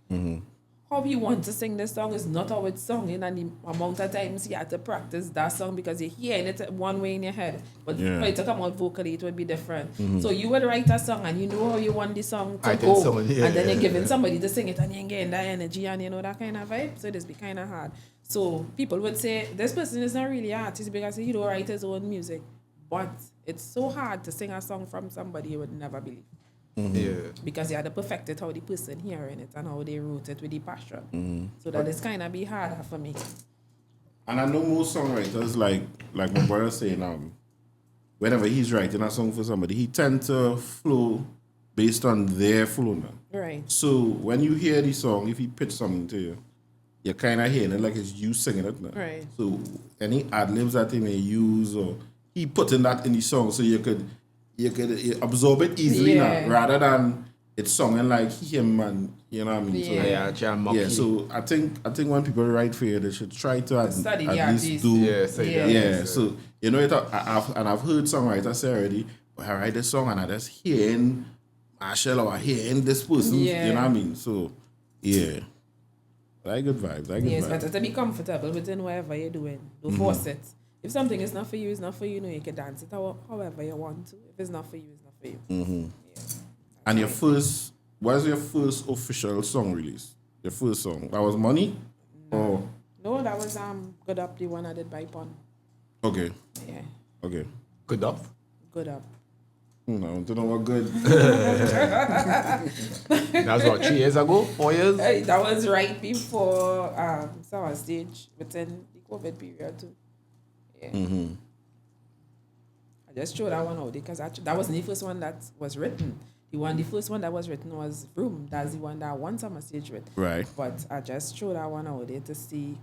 how he wants to sing this song is not how it's sung in, and the amount of times he had to practice that song because you're hearing it one way in your head, but Yeah. for it to come out vocally, it would be different. So you would write a song and you know how you want the song to I think go, somebody- yeah, and then yeah, you're giving yeah. somebody to sing it, and you're getting that energy and you know that kind of vibe. So this be kind of hard. So people would say this person is not really an artist because he don't write his own music, but it's so hard to sing a song from somebody you would never believe. Yeah. Because you had to perfect it how the person hearing it and how they wrote it with the passion. So that is kind of be harder for me. And I know most songwriters, like my brother saying, whenever he's writing a song for somebody, he tends to flow based on their flow now. Right. So when you hear the song, if he pitch something to you, you're kind of hearing it like it's you singing it now. Right. So any ad-libs that he may use, or he putting that in the song so you could absorb it easily Yeah. now, rather than it's songing like him and, you know what I mean? So, Yeah. yeah, so I think when people write for you, they should try to Study the at least artist. do Yeah, say that. yeah. So you know, I've heard songwriters say already, but I write this song and I just hearing Marshall or hearing this person, Yeah. you know what I mean? So yeah, I good vibes. I good Yeah, it's vibes. better to be comfortable within whatever you're doing. Don't force it. If something is not for you, it's not for you. No, you can dance it however you want to. If it's not for you, it's not for you. Yeah. And what was your first official song release? Your first song that was Money, or No, that was Good Up, the one I did by Pon. okay, Yeah, okay. Good up. Good Up. I don't know what good. That's what, 3 years ago, 4 years. That was right before Summer Stage, within the COVID period too. Yeah. I just threw that one out because that wasn't the first one that was written. The first one that was written was Room. That's the one that I won Summer Stage with. Right. But I just threw that one out there to see.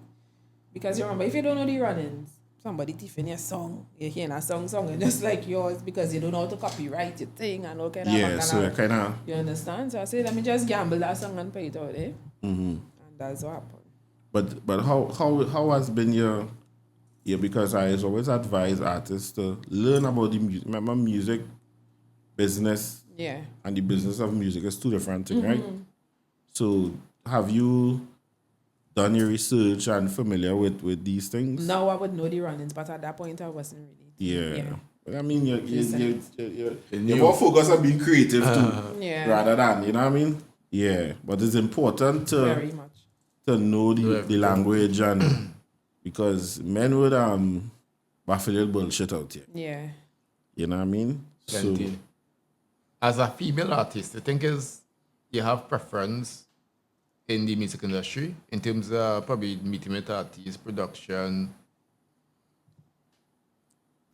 Because you remember, if you don't know the runnings, somebody tiffing your song, you're hearing a song and just like yours because you don't know how to copyright your thing and all kind of Yeah, so it kind of. you understand? So I said, let me just gamble that song and put it out there. And that's what happened. But how has been your because I always advise artists to learn about the music. Remember, music business Yeah. and the business of music is two different things, right? So have you done your research and familiar with these things? Now I would know the runnings, but at that point I wasn't really. Yeah. But I mean, you're new. more focused on being creative too, Yeah. rather than, you know what I mean? Yeah. But it's important Very much. to know the language and because men would baffle bullshit out here. Yeah. You know what I mean? Plenty. As a female artist, I think you have preference in the music industry in terms of probably meeting with artists, production.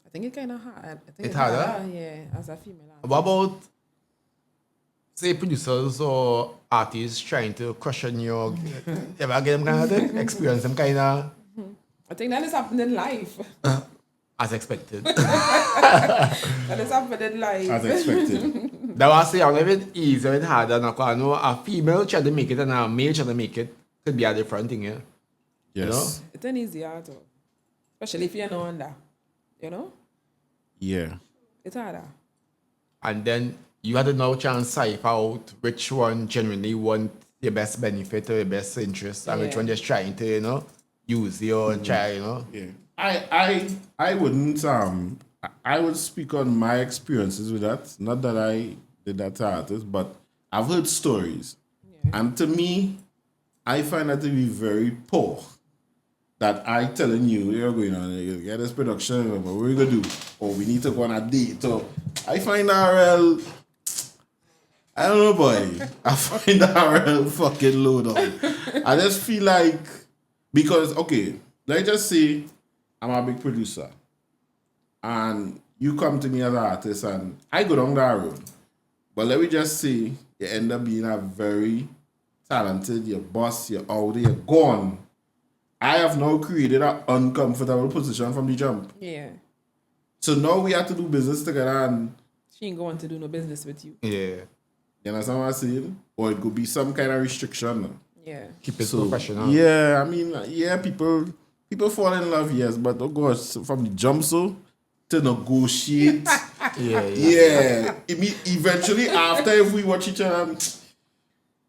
I think it's kind of hard. I think It's harder? Yeah, as a female artist. What about, say, producers or artists trying to cushion your, ever get them kind of thing? Experience them kind of I think that is happening in life. as expected. That is happening in life. As expected. That was say, a little bit easier and harder. I know a female trying to make it and a male trying to make it could be a different thing, yeah? Yes. It's an easy art, especially if you're not on that. You know? Yeah. It's harder. And then you had to now try and cipher out which one genuinely want your best benefit or your best interest and which Yeah. one just trying to, use your try, Yeah. I wouldn't I would speak on my experiences with that. Not that I did that to artists, but I've heard stories. Yeah. And to me, I find that to be very poor. That I telling you, you're going on, you get this production, what we're gonna do? Or we need to go on a date. So I find that real, I don't know, boy. I find that real fucking low down. I just feel like, because, okay, let's just say I'm a big producer and you come to me as an artist and I go down that road. But let me just say you end up being a very talented, you're boss, you're out there, you're gone. I have now created an uncomfortable position from the jump. Yeah. So now we have to do business together and She ain't going to do no business with you. Yeah. you understand what I'm saying? Or it could be some kind of restriction. Yeah. Keep it So, professional. yeah, I mean, yeah, people fall in love, yes, but oh gosh, from the jump so to negotiate. Yeah. Eventually, after if we watch each other,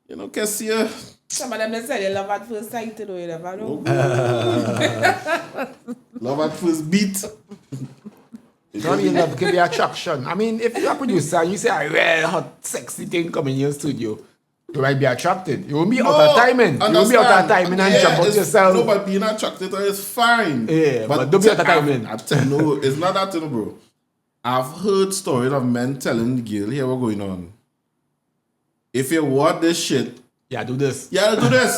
Kessie, Some of them they say they love at first sight, you know, you never know. Love at first beat. I mean, love can be attraction. I mean, if you're a producer and you say a real hot, sexy thing come in your studio, you might be attracted. You won't be out of timing. You won't be out of timing and jump out yourself. No, but being attracted is fine. Yeah, but don't be out of timing. I tell you, no, it's not that, bro. I've heard stories of men telling the girl, here what's going on. If you want this shit, yeah, do this. yeah, do this.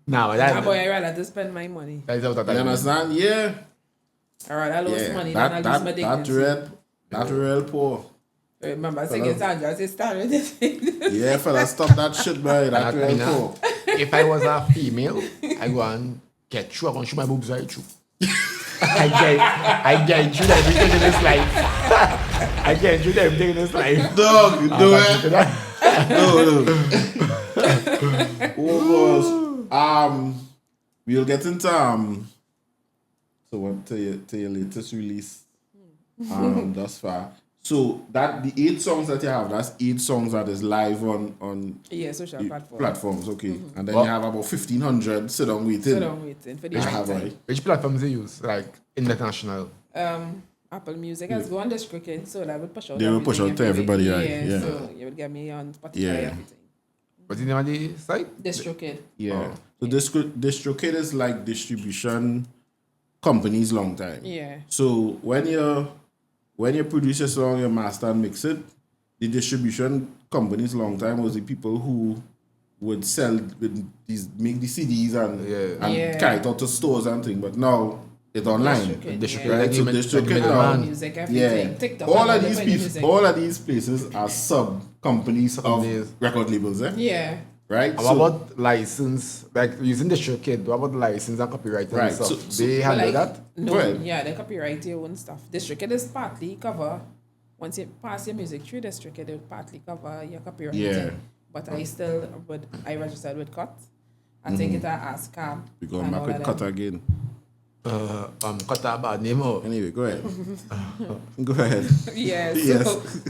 Nah, Nah, boy, I rather to spend my money. that is out of You timing. understand? Yeah. All right, I lose Yeah. money, then I lose my dignity. That's real poor. Remember, singing Sandra, say start with this thing. Yeah, fella, stop that shit, boy. That's real poor. If I was a female, I go and get through. I go and shoot my boobs right through. I get through everything in this life. I get through everything in this life. Dog, do it. No. Oh gosh. We'll get into so what to your latest release thus far. So that the 8 songs that you have, that's 8 songs that is live on Yeah, social platforms, okay. And then you have about 1,500 sit down waiting. Sit down waiting for the I right have, time. right? Which platforms they use? Like international. Apple Music has go on the cricket, so that would push out. They will push out to everybody, right? Yeah. So you would get me on Spotify, Yeah. everything. What's the name of the site? DistroKid. Yeah. So DistroKid is like distribution companies long time. Yeah. So when you produce a song, you master and mix it, the distribution companies long time was the people who would sell make the CDs and carry it out to stores and things. But now it's online. Right? So DistroKid now. Music, everything. Yeah. TikTok, All of these places are sub companies of record labels, eh? Yeah. Right? What about license? Like using the DistroKid, what about license and copyright Right, and stuff? so- They handle that? No, Go ahead. yeah, they copyright your own stuff. DistroKid is partly cover. Once you pass your music through DistroKid, they will partly cover your copyright. Yeah. But I registered with Cut. I think it ask Cam. We're going back with Cut again. Cut a bad name out. Anyway, go ahead. Go ahead. Yeah, so Yes.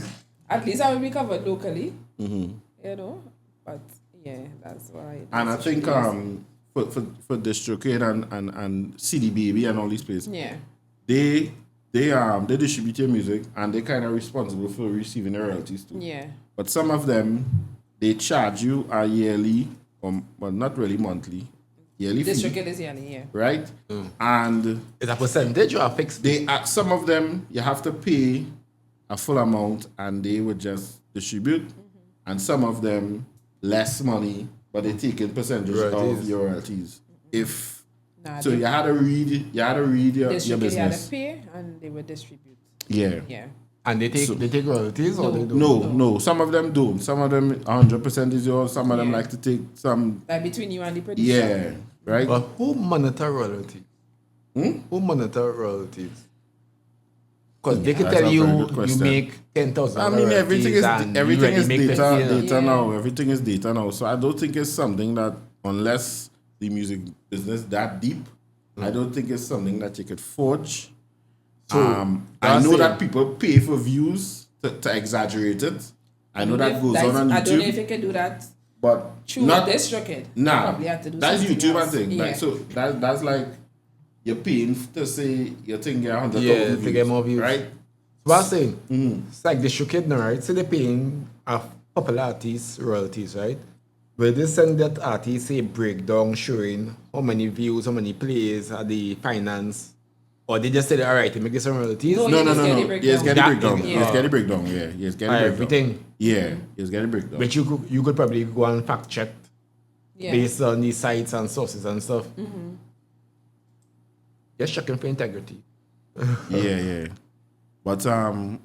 at least I will be covered locally. You know, but yeah, that's why. And I think for DistroKid and CD Baby and all these places, Yeah. they distribute your music and they're kind of responsible for receiving the royalties too. Yeah. But some of them, they charge you a yearly, well, not really monthly, yearly fee, DistroKid is yearly, yeah. right? And Is a percentage or a fixed? some of them you have to pay a full amount and they would just distribute, and some of them less money, but they take in percentage of Royalties. your royalties. If Nah, so, you had to read your DistroKid you had to business. pay and they would distribute. Yeah. Yeah. And they take royalties or they don't? No. Some of them don't. Some of them 100% is yours. Some of them Yeah. like to take some. Like between you and the producer. Yeah. Right. But who monitor royalties? Who monitor royalties? Because they can That's tell a you very good you question. make 10,000. I mean, everything is data Yeah. now. Everything is data now. So I don't think it's something that, unless the music business that deep, I don't think it's something that you could forge. So, I know saying- that people pay for views to exaggerate it. I know that goes on I don't know if YouTube, you can do that but through not DistroKid. Nah, You probably have to do that's something YouTube, I else. think. Yeah. Like, so that's like you're paying to say your thing get 100,000 Yeah, views, to get more views. right? What I'm saying, it's like the DistroKid now, right? So they're paying a popular artist royalties, right? Will they send that artist a breakdown showing how many views, how many plays, are the finance? Or they just say, all right, to make this some royalties? No, No, you no, just no, get the no. breakdown. Yes, get the That breakdown. thing, Yes, get the breakdown. Yeah, yes, get the breakdown. Everything. Yeah, yes, get the breakdown. But you could probably go and fact check Yeah. based on these sites and sources and stuff. Just checking for integrity. Yeah. But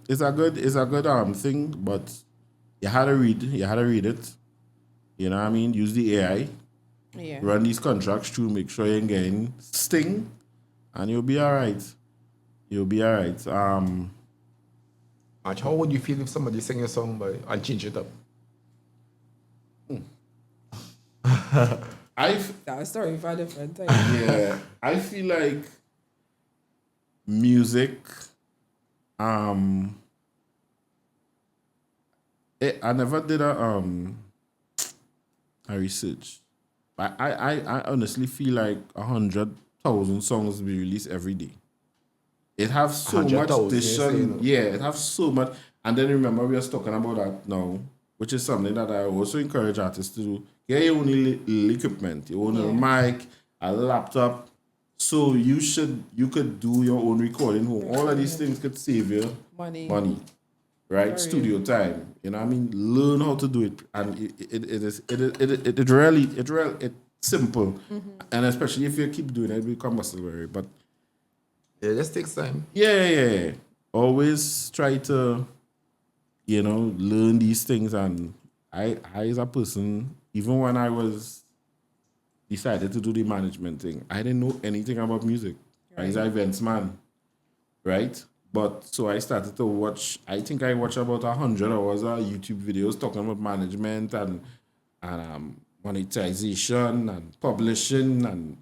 it's a good thing, but you had to read it. You know what I mean? Use the AI, Yeah. run these contracts through, make sure you're getting sting, and you'll be alright. You'll be alright. Match, how would you feel if somebody sing a song and change it up? That was story for a different time. Yeah, I feel like music. I never did a research. I honestly feel like 100,000 songs be released every day. It have so much 100,000, addition. Yeah, it have so much. And then remember, we are talking about that now, which is something that I also encourage artists to do. Get your own little equipment, your own mic, a laptop. So you could do your own recording home. All of these things could save you money. Right? Studio time. You know what I mean? Learn how to do it. And it's simple. And especially if you keep doing it, it become muscle memory. But Yeah, it just takes time. yeah. Always try to, learn these things. And I as a person, even when I was decided to do the management thing, I didn't know anything about music. I was an events man, right? But so I started to watch. I think I watched about 100 hours of YouTube videos talking about management and monetization and publishing and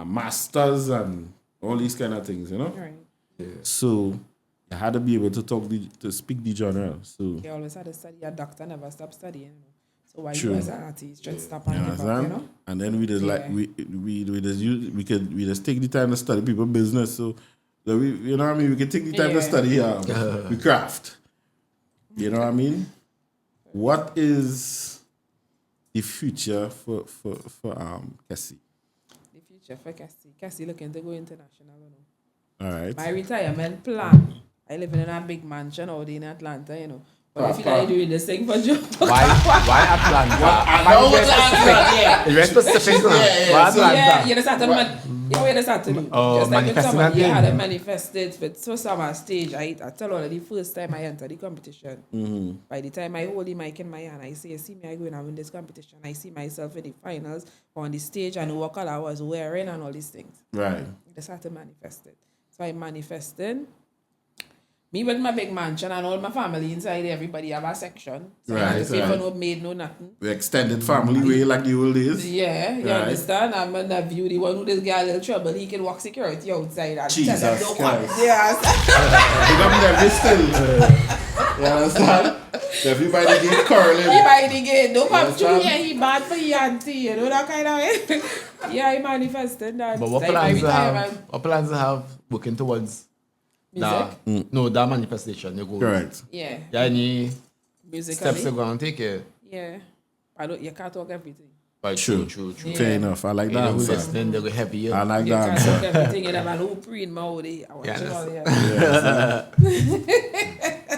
masters and all these kind of things, Right. Yeah. So I had to be able to to speak the genre. So You always had to study. A doctor never stop studying. So why True. you as an artist just stop and you give up, understand? And then we just we take the time to study people's business. So that we can take the time to study the craft. You know what I mean? What is the future for Kesi? The future for Cassie. Cassie looking to go international. All right. My retirement plan. I live in a big mansion out in Atlanta, But I feel like doing this thing for job. Why Atlanta? Very specific. Why Atlanta? You just have to do. Oh, Just like with manifesting someone, you again. had to manifest it with so summer stage. I tell you, the first time I enter the competition, by the time I hold the mic in my hand, I say, see me, I go and win this competition. I see myself in the finals on the stage and what color I was wearing and all these things. Right. You just have to manifest it. So I manifested. Me with my big mansion and all my family inside, everybody have a section. So I have to pay for no maid, no nothing. The extended family way like the old days. Yeah, you understand? I'm in that view. The one who just get a little trouble, he can walk security outside and Jesus tell them don't come. Christ. Yeah. You got me there still. You understand? So everybody get curling. He buy the gate. Don't come understand? through here. He bad for your auntie. That kind of way. Yeah, he manifested that. But what Like, plans my you have? retirement What plans you have working towards? music? No, that manifestation. You go. Correct. Yeah. Yeah, any Musically. steps you're going to take it? Yeah. You can't talk everything. Right, True. true. Fair enough. I like You know that who answer. listening, they go heavy. I like You that can't talk answer. everything in a man who preen mouth. I watch it all, yeah.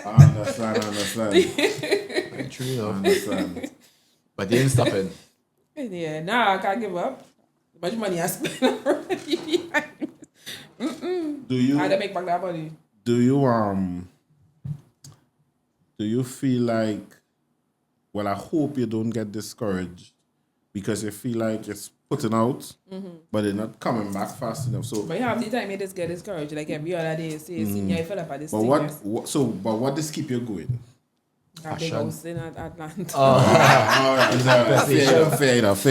I understand. Right, true enough. Understand. But they ain't stopping. Yeah, nah, I can't give up. How much money I spent already. Do you I had to make back that money. do you feel like, well, I hope you don't get discouraged because you feel like it's putting out, but they're not coming back fast enough. So, But you have the time you just get discouraged. Like every other day, you say, see me, I fell up at this but thing. what does keep you going? A big house in Atlanta. All right, fair enough.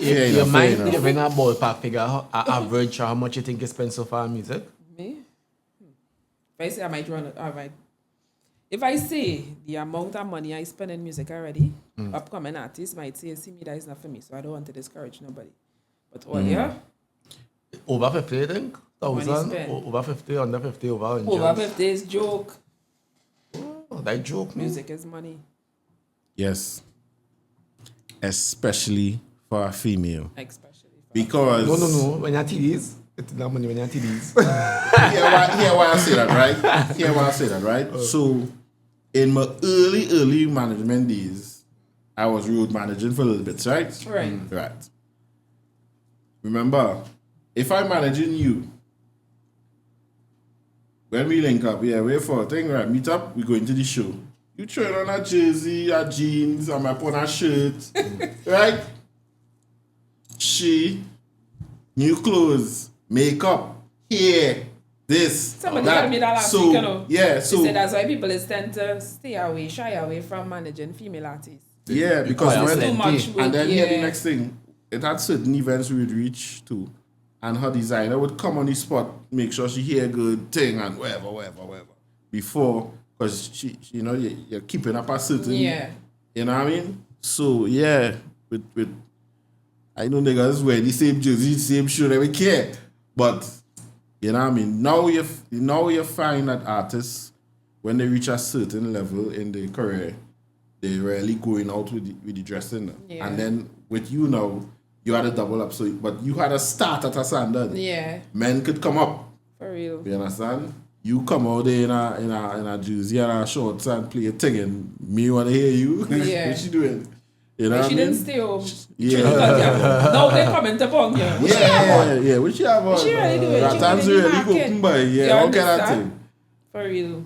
You mind giving a ballpark figure, average, how much you think you spend so far on music? Me? If I say I might run it, all right. If I say the amount of money I spend in music already, upcoming artists might say, see me, that is not for me. So I don't want to discourage nobody. But all year, Over 50, I think? Money 1,000? spent. Over 50, under 50, over 100. over 50 is joke. Oh, that joke, music. Music is money. Yes, especially for a female, Especially. For because No. When you're TDs, it's not money when you're TDs. Hear why I say that, right? So, in my early management days, I was road managing for a little bit, right? Right. Remember, if I'm managing you, when we link up, wait for a thing, right? Meet up, we go into the show. You throwing on a jersey, a jeans, I might put on a shirt, right? She, new clothes, makeup, hair, this, Somebody that. told me that last So, week, you know. yeah, They so said that's why people tend to shy away from managing female artists. yeah, because Because when Too much work, and then here the yeah. next thing, it had certain events we would reach to, and her designer would come on the spot, make sure she hear good thing and whatever. Before, because she you're keeping up a certain, Yeah. you know what I mean? So yeah, with I know niggas wear the same jersey, same shoe, they don't care. But you know what I mean? Now you find that artists, when they reach a certain level in their career, they really going out with the dressing. Yeah. And then with you now, you had a double up. So, but you had a start at a standard. Yeah. Men could come up. For real. You understand? You come out there in a jersey and a shorts and play a thing, and me want to hear you. Yeah. What you doing? You know Like what she I mean? didn't stay home. Yeah. Now they comment upon you. Yeah. What you have on? She really do it. That She time's really really market. open by. You Yeah, all kind of understand? thing. For real.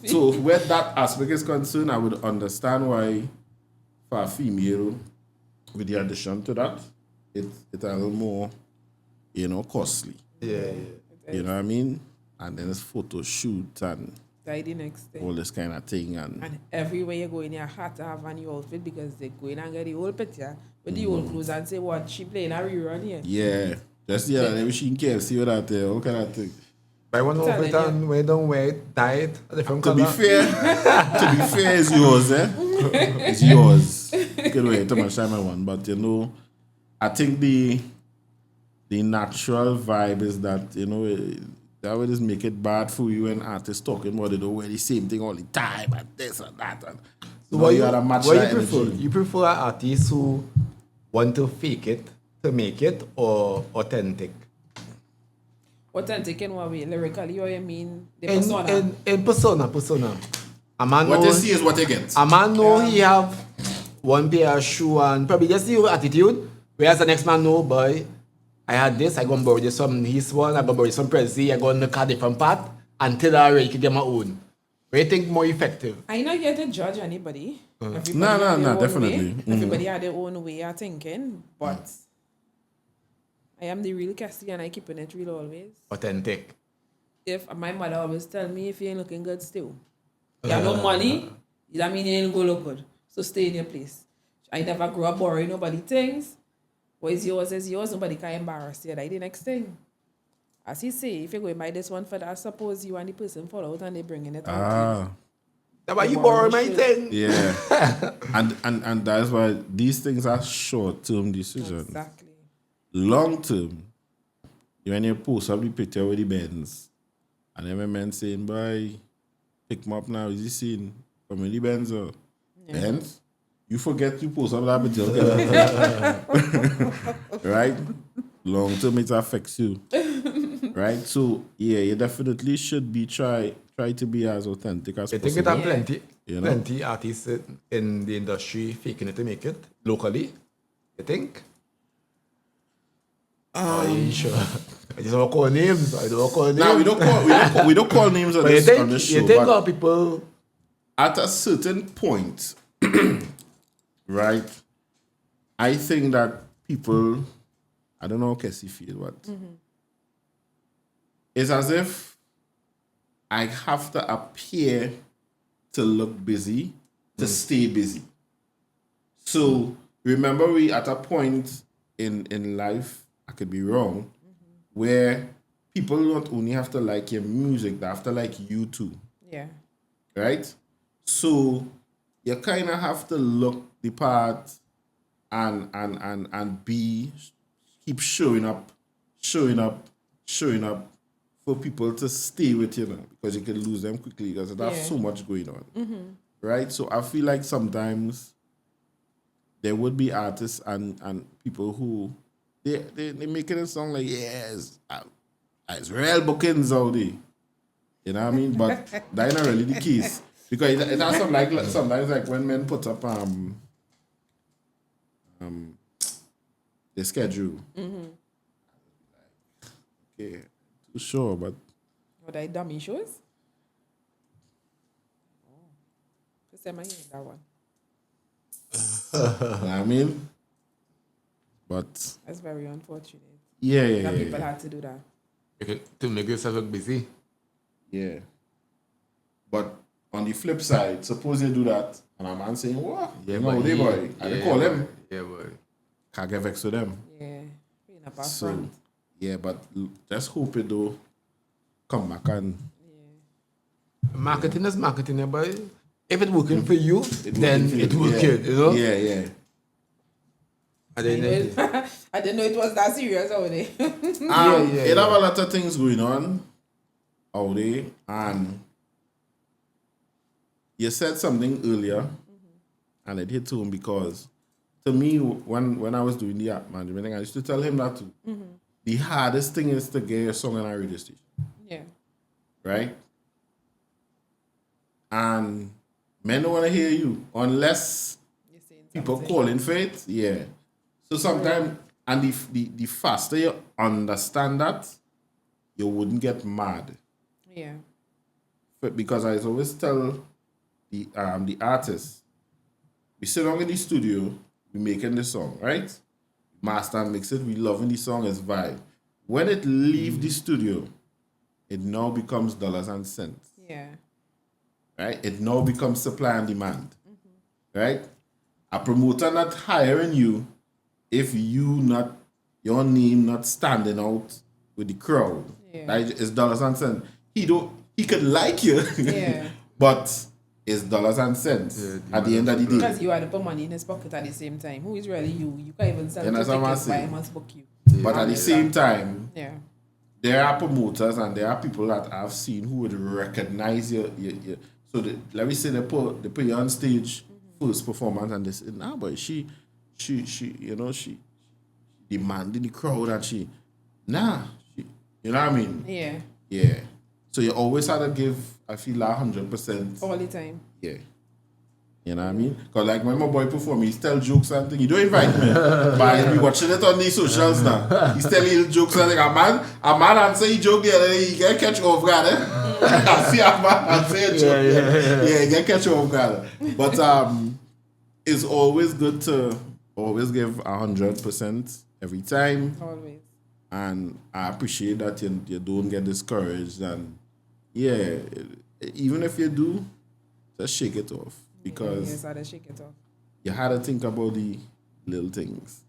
So where that aspect is concerned, I would understand why for a female, with the addition to that, it's a little more, costly. Yeah. You know what I mean? And then it's photo shoot and Die the next day. all this kind of thing. And everywhere you go in, you have to have a new outfit because they go in and get the old picture with the old clothes and say, what, she playing a rerun here. yeah. Just the other day, we can KFC with that there, all kind of thing. Buy one Telling outfit and when you don't wear it, dye it a different To color. be fair, it's yours, eh? It's yours. You can wear it to my Simon one, but I think the natural vibe is that, that would just make it bad for you when artists talking about they don't wear the same thing all the time and this and that. And So what you gotta match what that you prefer? energy. You prefer an artist who want to fake it to make it or authentic? Authentic in what way? Lyrically, or you mean the persona? In persona. A man What know, you see is what you get. a man know he have one pair of shoe and probably just your attitude, whereas the next man know, boy, I had this, I gonna borrow this from his one, I gonna borrow some Prezi, I gonna look at different part until I already can get my own. What do you think more effective? I'm not here to judge anybody. Everybody No, have their own definitely. way. Everybody had their own way of thinking, but I am the real Kessi and I keeping it real always. Authentic. If my mother always tell me, if you ain't looking good, still. You have no money, that mean you ain't gonna look good. So stay in your place. I never grew up borrowing nobody things. What is yours, nobody can embarrass you. That's the next thing. As he say, if you go and buy this one for that, suppose you and the person fall out and they bringing it out. That's why you borrow my thing. Yeah. and that's why these things are short-term decisions. Exactly. Long-term, when you post up the picture with the Benz, and every man saying, boy, pick me up now, is he seen from the Benz or Benz? You forget you post up that picture. Right? Long-term, it affects you. Right? So, yeah, you definitely should be try to be as authentic as I think possible. it have You know? plenty artists in the industry faking it to make it locally. You think? Are you sure? I just don't call names. I don't call names. Now we don't call names on But you this show. think But of people at a certain point, right? I think that people, I don't know how Kessi feel, but it's as if I have to appear to look busy to stay busy. So remember, we at a point in life, I could be wrong, where people don't only have to like your music, they have to like you too. Yeah. Right? So you kind of have to look the part and keep showing up for people to stay with you now, because you can lose them quickly because there's so much going on. Right? So I feel like sometimes there would be artists and people who they making it sound like, yes, it's real bookings out there. You know what I mean? But that's not really the case. Because it has some like sometimes like when men put up the schedule. Okay, too sure, but What I dummy shows? Just say my hand, that one. you know what I mean? But That's very unfortunate. yeah. That people had to do that. to make yourself look busy. Yeah. But on the flip side, suppose you do that, and a man saying, what? Yeah, No, but they boy. And they call them. Yeah, boy. Can't get vexed with them. Yeah. Being up So, front. yeah, but let's hope it do come back and Marketing is marketing, yeah, boy. If it's working for you, it then working it for you. working, you know? Yeah. I didn't know. I didn't know it was that serious out there. It have a lot of things going on out there, and you said something earlier, and it hit home because to me, when I was doing the app management thing, I used to tell him that too. The hardest thing is to get your song on a radio station. Yeah. Right? And men don't want to hear you unless people calling for it. Yeah. So sometimes, and the faster you understand that, you wouldn't get mad. Yeah. But because I always tell the artists, we sit down in the studio, we making the song, right? Master and mix it, we loving the song as vibe. When it leave the studio, it now becomes dollars and cents. Yeah. Right? It now becomes supply and demand. Right? A promoter not hiring you if your name not standing out with the crowd. Yeah. Right? It's dollars and cents. He could like you, Yeah. but it's dollars and cents at the end of the day. Because you had to put money in his pocket at the same time. Who is really you? You can't even sell that's what I'm tickets, saying. why must book you? But at the same time, Yeah. there are promoters and there are people that I've seen who would recognize your so let me say they put you on stage first performance and they say, nah, but she demanding the crowd and you know what I mean? Yeah. Yeah. So you always have to give, I feel, 100%. All the time. Yeah. You know what I mean? Because like when my boy perform, he tell jokes and things. He don't invite me. But I be watching it on these socials now. He's telling little jokes and like a man and say he joke there, he get catch off guard. I see a man and say a joke. Yeah, he get catch off guard. But it's always good to always give 100% every time. Always. And I appreciate that you don't get discouraged. And yeah, even if you do, just shake it off. Because Yes, I had to shake it off. you had to think about the little things.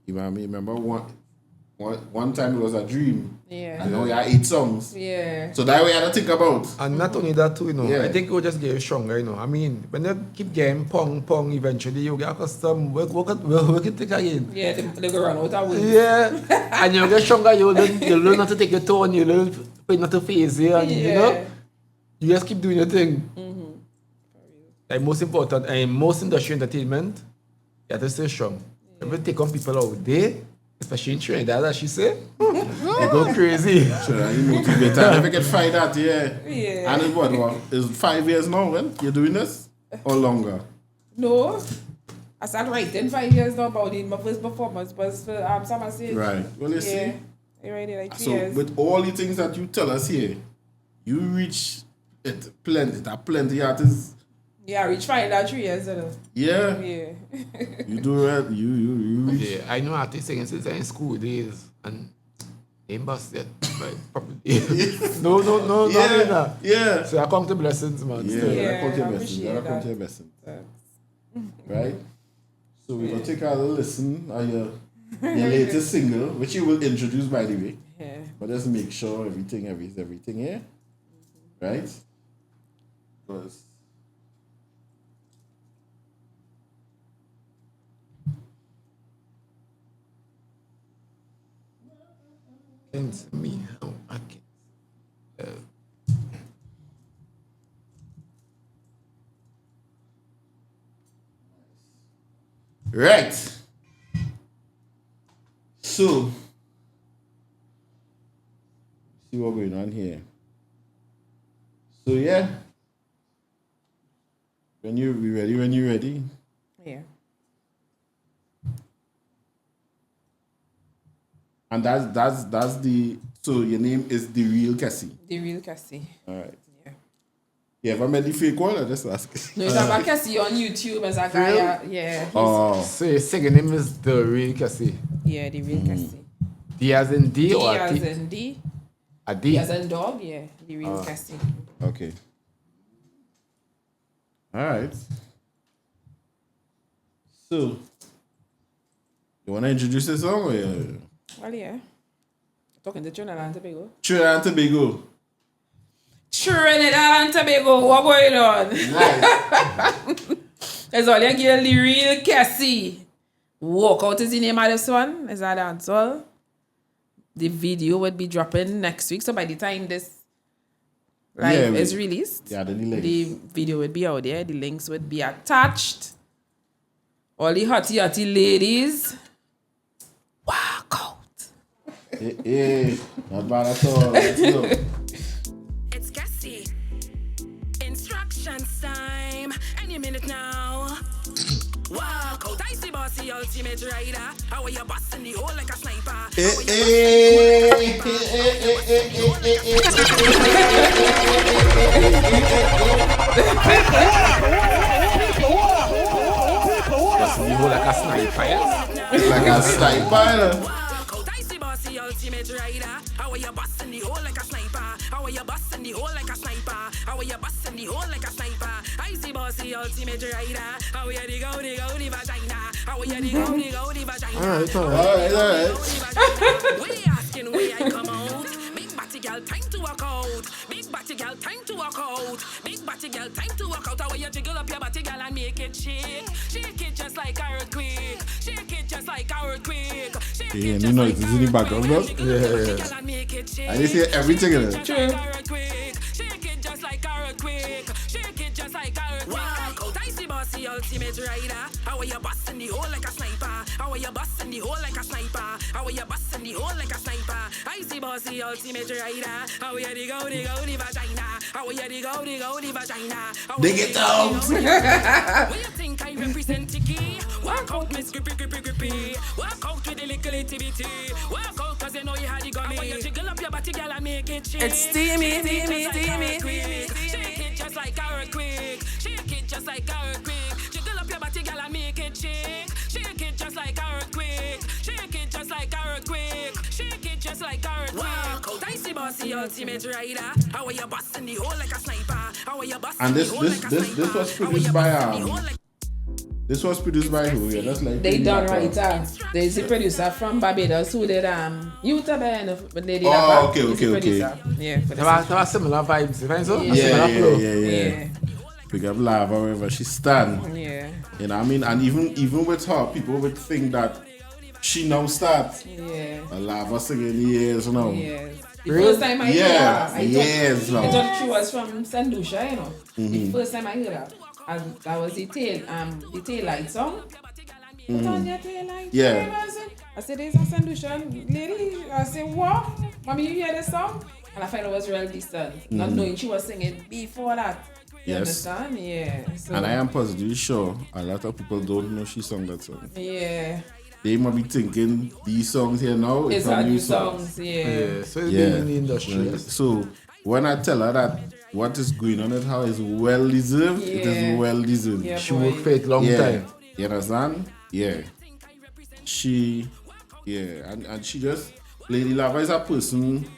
You know what I mean? Remember one time it was a dream. Yeah. And now you have 8 songs. Yeah. So that way you had to think about. And not only that too, Yeah. I think it will just get stronger, I mean, when you keep getting pong, eventually you get accustomed, work it again. Yeah, they go run out of words. Yeah. And you get stronger, you learn how to take your tone, you learn not to phase it, and you just keep doing your thing. Like most important, and most industry entertainment, you have to stay strong. If you take on people out there, especially in Trinidad, as she say, they go crazy. Sure, you motivate. And if you can find that, Yeah. And it's what? It's 5 years now, when you're doing this? Or longer? No. I started writing 5 years now about it. My first performance was for SummerStage. Right. Well, you see. Yeah. I writed like 3 So years. with all the things that you tell us here, you reach it plenty artists. Yeah, I reached 3 years. Yeah. Yeah. You do it. You reach. Yeah, I know artists singing since in school days, and they busted. Like, probably. No, Yeah. Yeah. So I come to blessings, man. Yeah, still. Yeah, that counts your I blessing. appreciate That counts that. your blessing. Right? So we're going to take a little listen of your latest single, which you will introduce, by the way. Yeah. But just make sure everything here. Right? Because Against me, how I can. right. So see what's going on here. So yeah. When you're ready. Yeah. And that's the so your name is the Real Kesi. The Real Kesi. Alright. Yeah. You ever met the fake one or just ask? No, it's about Kesi on YouTube as a guy. Yeah. Oh. So your second name is The Real Kesi. Yeah, the Real Kesi. D as in D D or as T? in D. A D D. as in dog. Yeah. The Real Kesi. Okay. Alright. So you wanna introduce the song or you? Well, yeah. Talking to Trinidad and Tobago. Trinidad and Tobago. Trinidad and Tobago, what going on? Nice. That's all you get the Real Kesi. Walkout is the name of this one. It's a dancehall. The video would be dropping next week. So by the time this live is released, the video would be out there. The links would be attached. All the hotty ladies, walk out. Hey, not bad at all. Let's go. It's Kessi. Instructions time. Any minute now. Walk out. I see bossy ultimate rider. How are you busting the hole like a sniper? Busting the hole like a sniper, yes? Like a sniper. The ultimate rider. How are you busting the hole like a sniper? How are you busting the hole like a sniper? How are you busting the hole like a sniper? I see bossy ultimate rider. How are you the go vagina? How are you the go vagina? Alright. We asking where I come out. Big body girl, time to walk out. Big body girl, time to walk out. Big body girl, time to walk out. How are you jiggle up your body girl and make it shake? Shake it just like a earthquake. Shake it just like a earthquake. Yeah, you know it's in the background, bro. Yeah. I just hear everything in it. True. Shake it just like a earthquake. Shake it just like a earthquake. Walk out, I see bossy ultimate rider. How are you busting the hole like a sniper? How are you busting the hole like a sniper? How are you busting the hole like a sniper? I see bossy ultimate rider. How are you the go vagina? How are you the go vagina? Dig it out. What you think I represent Tiki? Walk out, Miss Grippy. Walk out with the little activity. Walk out cause you know you had the gummy. How you jiggle up your body, girl, and make it shake. It's steamy. Shake it just like a earthquake. Shake it just like a earthquake. Jiggle up your body, girl, and make it shake. Shake it just like a earthquake. Shake it just like a earthquake. Shake it just like a earthquake. Walk out, I see bossy ultimate rider. How are you busting the hole like a sniper? How are you busting And the hole like a sniper? this was produced by This was produced by who? Yeah, that's like They done right. There's a producer from Barbados who did Utah band, but they did okay. Yeah, for There are similar vibes, right? So? Yeah. Pick up Lava wherever she stand. Yeah. You know what I mean? And even with her, people would think that she now starts. Yeah. A Lava singing years now. Yes. The first time I heard her, I thought she was from St. Lucia, you know. The first time I heard her, and that was the tail light song. Put on your tail light. Yeah. I said, there's a St. Lucia lady. I said, what? Mommy, you hear this song? And I found it was real distant, not knowing she was singing before that. You understand? Yeah. So, And I am positively sure a lot of people don't know she sung that song. yeah. They might be thinking these songs here now It's are her new songs, Yeah, so it's been in the industry. So when I tell her that what is going on with her is well deserved, it is well deserved. Yeah, She boy. worked for it long time. You understand? Yeah. And she just, Lady Lava is a person,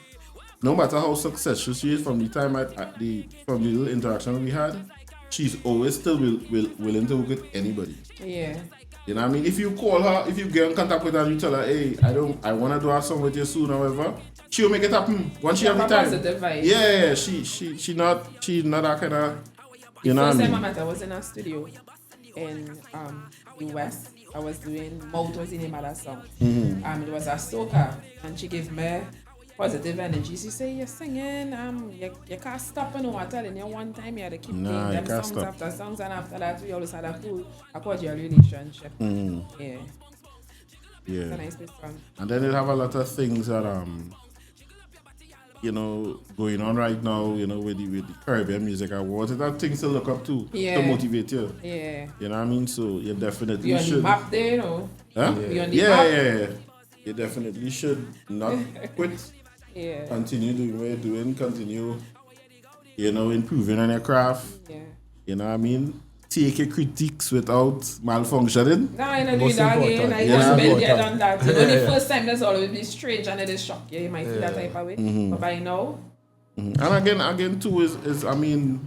no matter how successful she is from the time from the little interaction we had, she's always still willing to work with anybody. Yeah. You know what I mean? If you call her, if you get in contact with her and you tell her, hey, I want to do a song with you soon, however, she'll make it happen once she have the time. Positive vibe. Yeah, she's not that kind of, you know what I First mean? time I met her was in a studio in the West. I was doing Mouth was the name of that song. It was a soca, and she gave me positive energy. She said, you're singing, you can't stop. You know, I'm telling you, one time you had to keep playing them songs stop. after songs, and after that we always had a cordial relationship. Yeah. Yeah. It's a nice bit song. And then it have a lot of things that going on right now, with the Caribbean Music Awards. It have things to look up to motivate you. Yeah. You know what I mean? So you definitely You're on should. the map there, you know. Huh? You're on the map. Yeah. You definitely should not quit. Yeah. Continue doing what you're doing. Continue, improving on your craft. Yeah. You know what I mean? Take your critiques without malfunctioning. No, I don't do Most that again. important. I Yeah. just build Important. done that. You know, the first time that's always be strange and it is shock. Yeah, you might feel that type of way. But by now, And again too is I mean,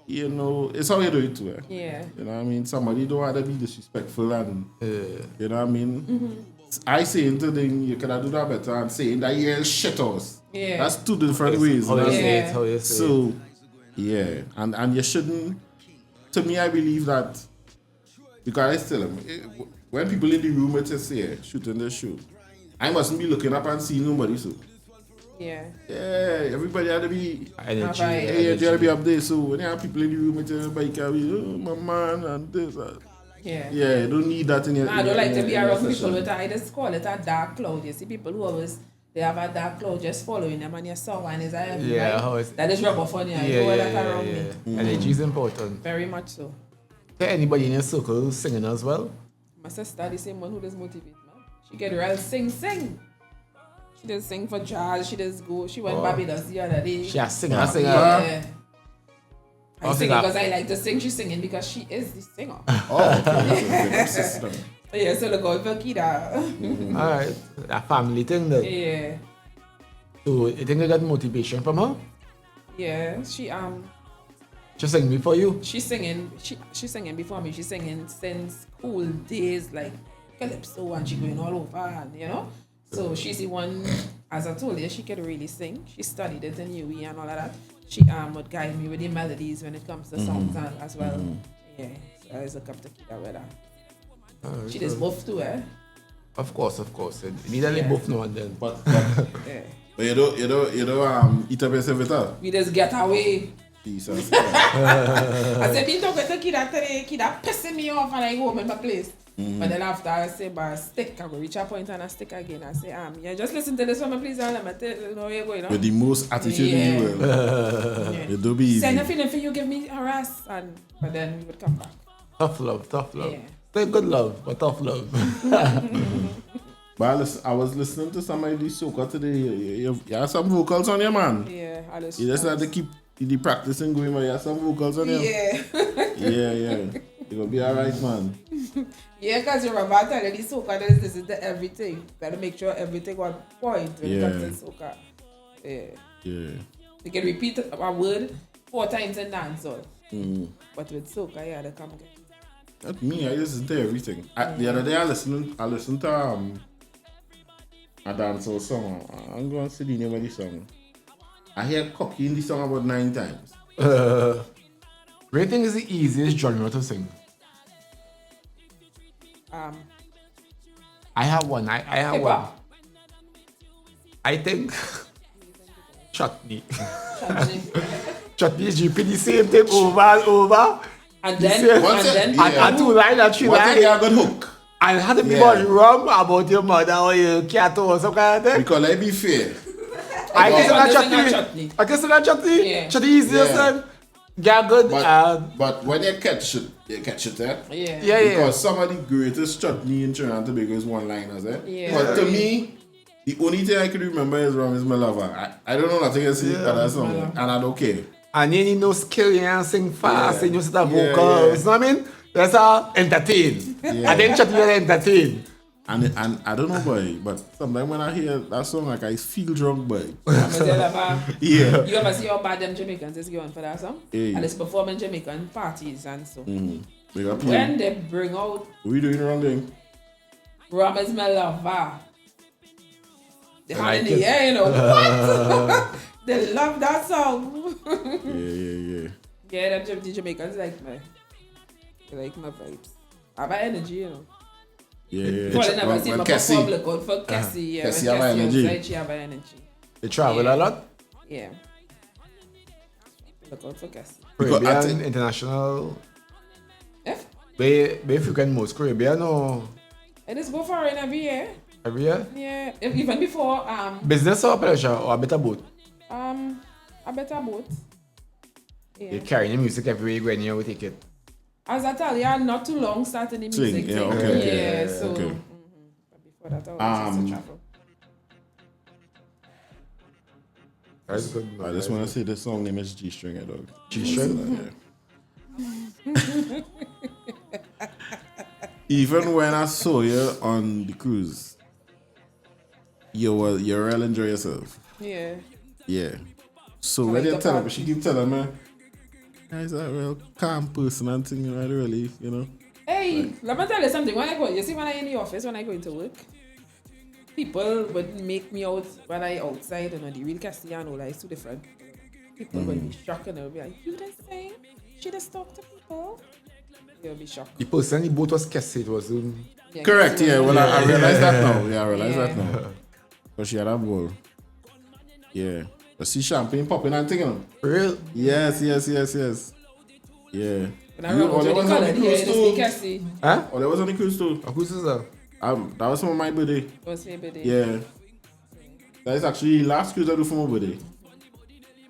it's how you do it too. yeah. You know what I mean? Somebody don't want to be disrespectful and you know what I mean? I saying to them, you could do that better and saying that you're shit house. Yeah. That's two different ways. How you know? you say Yeah. it, how you say it. So yeah. And you shouldn't, to me I believe that, because I tell them, when people in the room it's just shooting the shoot, I mustn't be looking up and seeing nobody. So Yeah. everybody had to be Energy. you gotta be up there. So when you have people in the room, it's everybody can be my man and this. Yeah. You don't need that in your. I don't like to be around people session. with I just call it a dark cloud. You see people who always they have a dark cloud just following them and you saw one is Yeah, how is that is rub off on you. You know that around me. Energy is important. Very much so. Is there anybody in your circle singing as well? My sister, the same one who does motivate, man. She get real sing. She does sing for jazz. She does go. She went Barbados the other day. She a singer, Yeah. I Oh, sing singer. because I like to sing. She's singing because she is the singer. Okay. System. Yeah, so look out for Kida. Alright, a family thing though. Yeah. So you think you got motivation from her? Yeah. She sing before you? She's singing. She's singing before me. She's singing since school days, like calypso, and she going all over, and you know. So she's the one, as I told you, she could really sing. She studied it in UE and all of that. She would guide me with the melodies when it comes to songs and as well. Yeah. So I was look up to Kida with her. She does both too, eh? Of course. You need to both now and then. But Yeah. you don't eat up yourself with her. We just get away. Jesus. I said, been talking to Kida today, Kida pissing me off and I go home in my place. But then after I say, but stick, I go reach a point and I stick again. I say, yeah, just listen to this one, please, and let me tell you where you're going. With the most attitude in the world. It don't be easy. Send a feeling for you, give me harass, but then we would come back. Tough love. Yeah. Still good love, but tough love. But I was listening to somebody do soca today. You have some vocals on your man. Yeah, You just have to keep the practicing going, but you have some vocals on you. Yeah. Yeah. You're going to be alright, man. Yeah, because you're about to already soca, this is the everything. Better make sure everything on point when it comes to soca. Yeah. You can repeat a word 4 times in dancehall. But with soca, they come again. Not me, I listen to everything. The other day I listened to a dancehall song. I'm going to see the name of the song. I hear cocky in the song about 9 times. Rating is the easiest genre to sing. I have one. I have one. Hip-hop. I think chutney. Chutney. Chutney is repeat the same thing over and over. And then, And 2 lines and 3 What if you lines. have a good hook? And had to be about rum about your mother or your cat or some kind of thing. Because let's be fair. I Okay, guess but that this is not chutney. chutney. I guess that chutney. Yeah. Chutney easiest Yeah. time. Get good. But when you catch it, eh? Yeah. Because some of the greatest chutney in Trinidad and Tobago is one-liners, eh? Yeah. But to me, the only thing I can remember is Rum is my lover. I don't know nothing else in that song, and I don't care. And you need no skill, you can sing fast, Yeah. and you set a Yeah, vocals. yeah. You know what I mean? That's how entertain. Yeah. I think chutney is entertain. And I don't know, boy, but sometimes when I hear that song, like I feel drunk, boy. Yeah. You ever see how bad them Jamaicans is going for that song? Yeah. And it's performing Jamaican parties and so. Big up you. When they bring out We doing the wrong thing. Rum is my lover, the hand like in the it. air, you know. What? They love that song. Yeah. Yeah, them Jamaicans like my vibes. I have energy, you know. Yeah. Well, I never see my Kessi. perform look out for Kessi. Yeah, Kessi when have Kessi energy. outside, she have energy. They travel a lot. Yeah. Look out for Kessi. Because I Caribbean, think- international. If Where frequent most Caribbean or it is go foreign every year. every year? Yeah. Even before Business or pleasure or a better boat? a better boat. Yeah. You carry the music everywhere you go and you will take it. As I tell you, not too long starting the music Sing, yeah, thing. okay, Yeah, so okay. But before that I was used to travel. That's good. I just want to say the song name is G-String, dog. G-string? Even when I saw you on the cruise, you really enjoy yourself. Yeah. Yeah. So when like you the tell her, part- she keep telling me, "Guys, a real calm person and thing, you know, really, you know." Hey, let me tell you something. When I go, you see, when I in the office, when I go into work, people would make me out when I outside, and the real Kesi and all that is too different. People would be shocked and they'll be like, "You just saying? She just talk to people?" They'll be shocked. The person in the boat was Kessi. It was Yeah, Correct, Kessie yeah. was- Well, I realize that now. Yeah, I realize Yeah. that now. Because she had a bowl. Yeah. But see champagne popping and thinking. Real. Yes. Yeah. When I run out there with the was on color, the yeah, cruise it's the too. Kessie. Huh? Oh, there was on the cruise too. Who's this? That was for my birthday. It was my birthday. Yeah. That is actually last cruise I do for my birthday.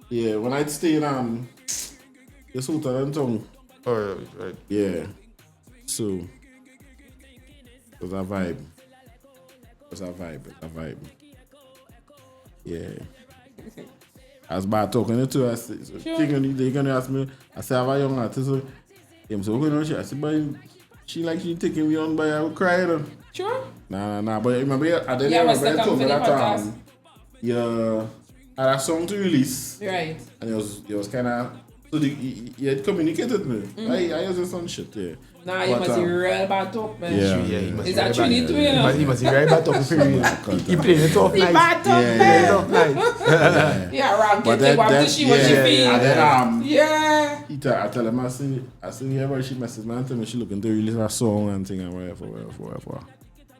Yeah, when I stay in this hotel in town. Oh, right. Yeah. So it was a vibe. Yeah. I was about talking to her. I said, so they're gonna ask me. I said, I have a young artist. So I'm so going on. I said, but she like she taking me on by I would cry. Sure. Nah. But remember, I didn't Yeah, remember what's the told me company that podcast? yeah, I had a song to release, Right. and it was kind of so he had communicated with me. I used some shit, yeah. Nah, you But, must be real bad talk, man. Yeah. He must Is be that very Trini bad. too, you know? He must be very bad talking for you. He playing it off He nice. bad talk, Yeah, man. Playing it off nice. Yeah, around But get that, to she what she feel. and then Yeah. I tell him I say yeah, but she messaged me and tell me she looking to release a song and thing and whatever.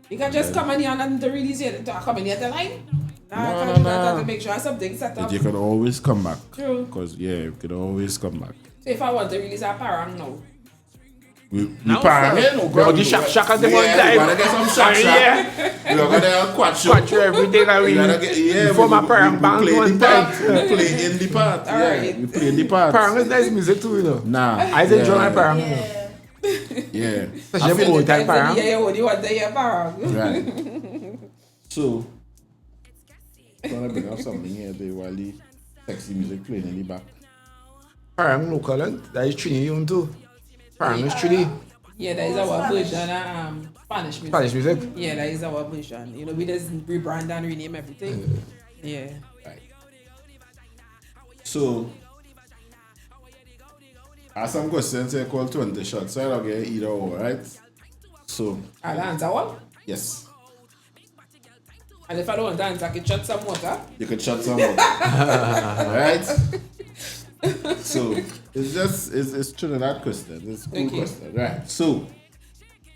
You can just come in here and to release it. Come in here to line. Nah, I can't No. do that to make sure something set up. But you can always come back. True. Cause you could always come back. So if I want to release a parang now. We parang no But the shak at the one time. We gotta get some shak. Yeah. We gotta quattro. Watch everything I We gotta read. get Before my parang band play one the part. time. We play in the part. Yeah, Alright. we play in the part. Parang is nice music too, you know. Nah. I enjoy my parang. Yeah. Yeah. Especially old time parang. Yeah, what do you want to hear parang? Right. So, I'm gonna bring up something here there while the sexy music playing in the back. Parang local, and that is Trini own too. Parang is Trini. Yeah, that is our version of Spanish music. Spanish music. Yeah, that is our version. You know, we just rebrand and rename everything. Yeah. Right. So, I have some questions here called 20 shots, so I don't get either or, right? So, I'll answer one. yes, And if I don't want to answer, I can shut some water. you can shut some up. Right? So, it's Trinidad question. It's a cool Okay. question. Right. So,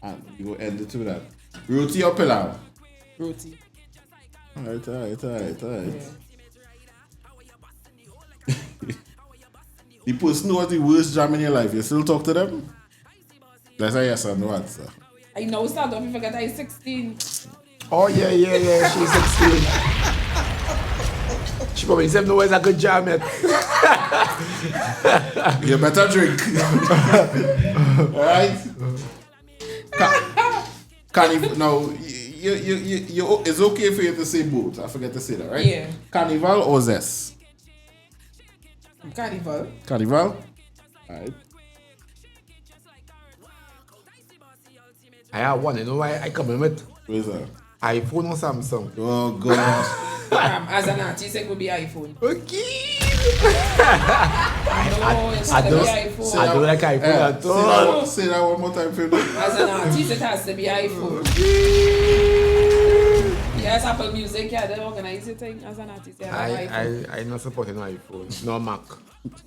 and you will end it with that. Roti or pilau? Roti. Alright. Yeah. The person who was the worst jam in your life, you still talk to them? That's a yes or no answer. I know start off, you forget I'm 16. Oh yeah. She's 16. She probably doesn't know where's a good jam yet. You better drink. Alright? Now, it's okay for you to say both. I forget to say that, right? Yeah. Carnival or zest? Carnival. Carnival? Alright. I have one, you know why I come in with Where's that? iPhone or Samsung. Oh, God. As an artist, it would be iPhone. Okay. No, it's I got to don't, be iPhone. I don't like iPhone at all. Say that one more time for me. As an artist, it has to be iPhone. Yes, Apple Music, yeah, they organize the thing as an artist. Yeah, iPhone. I'm not supporting iPhone, no Mac,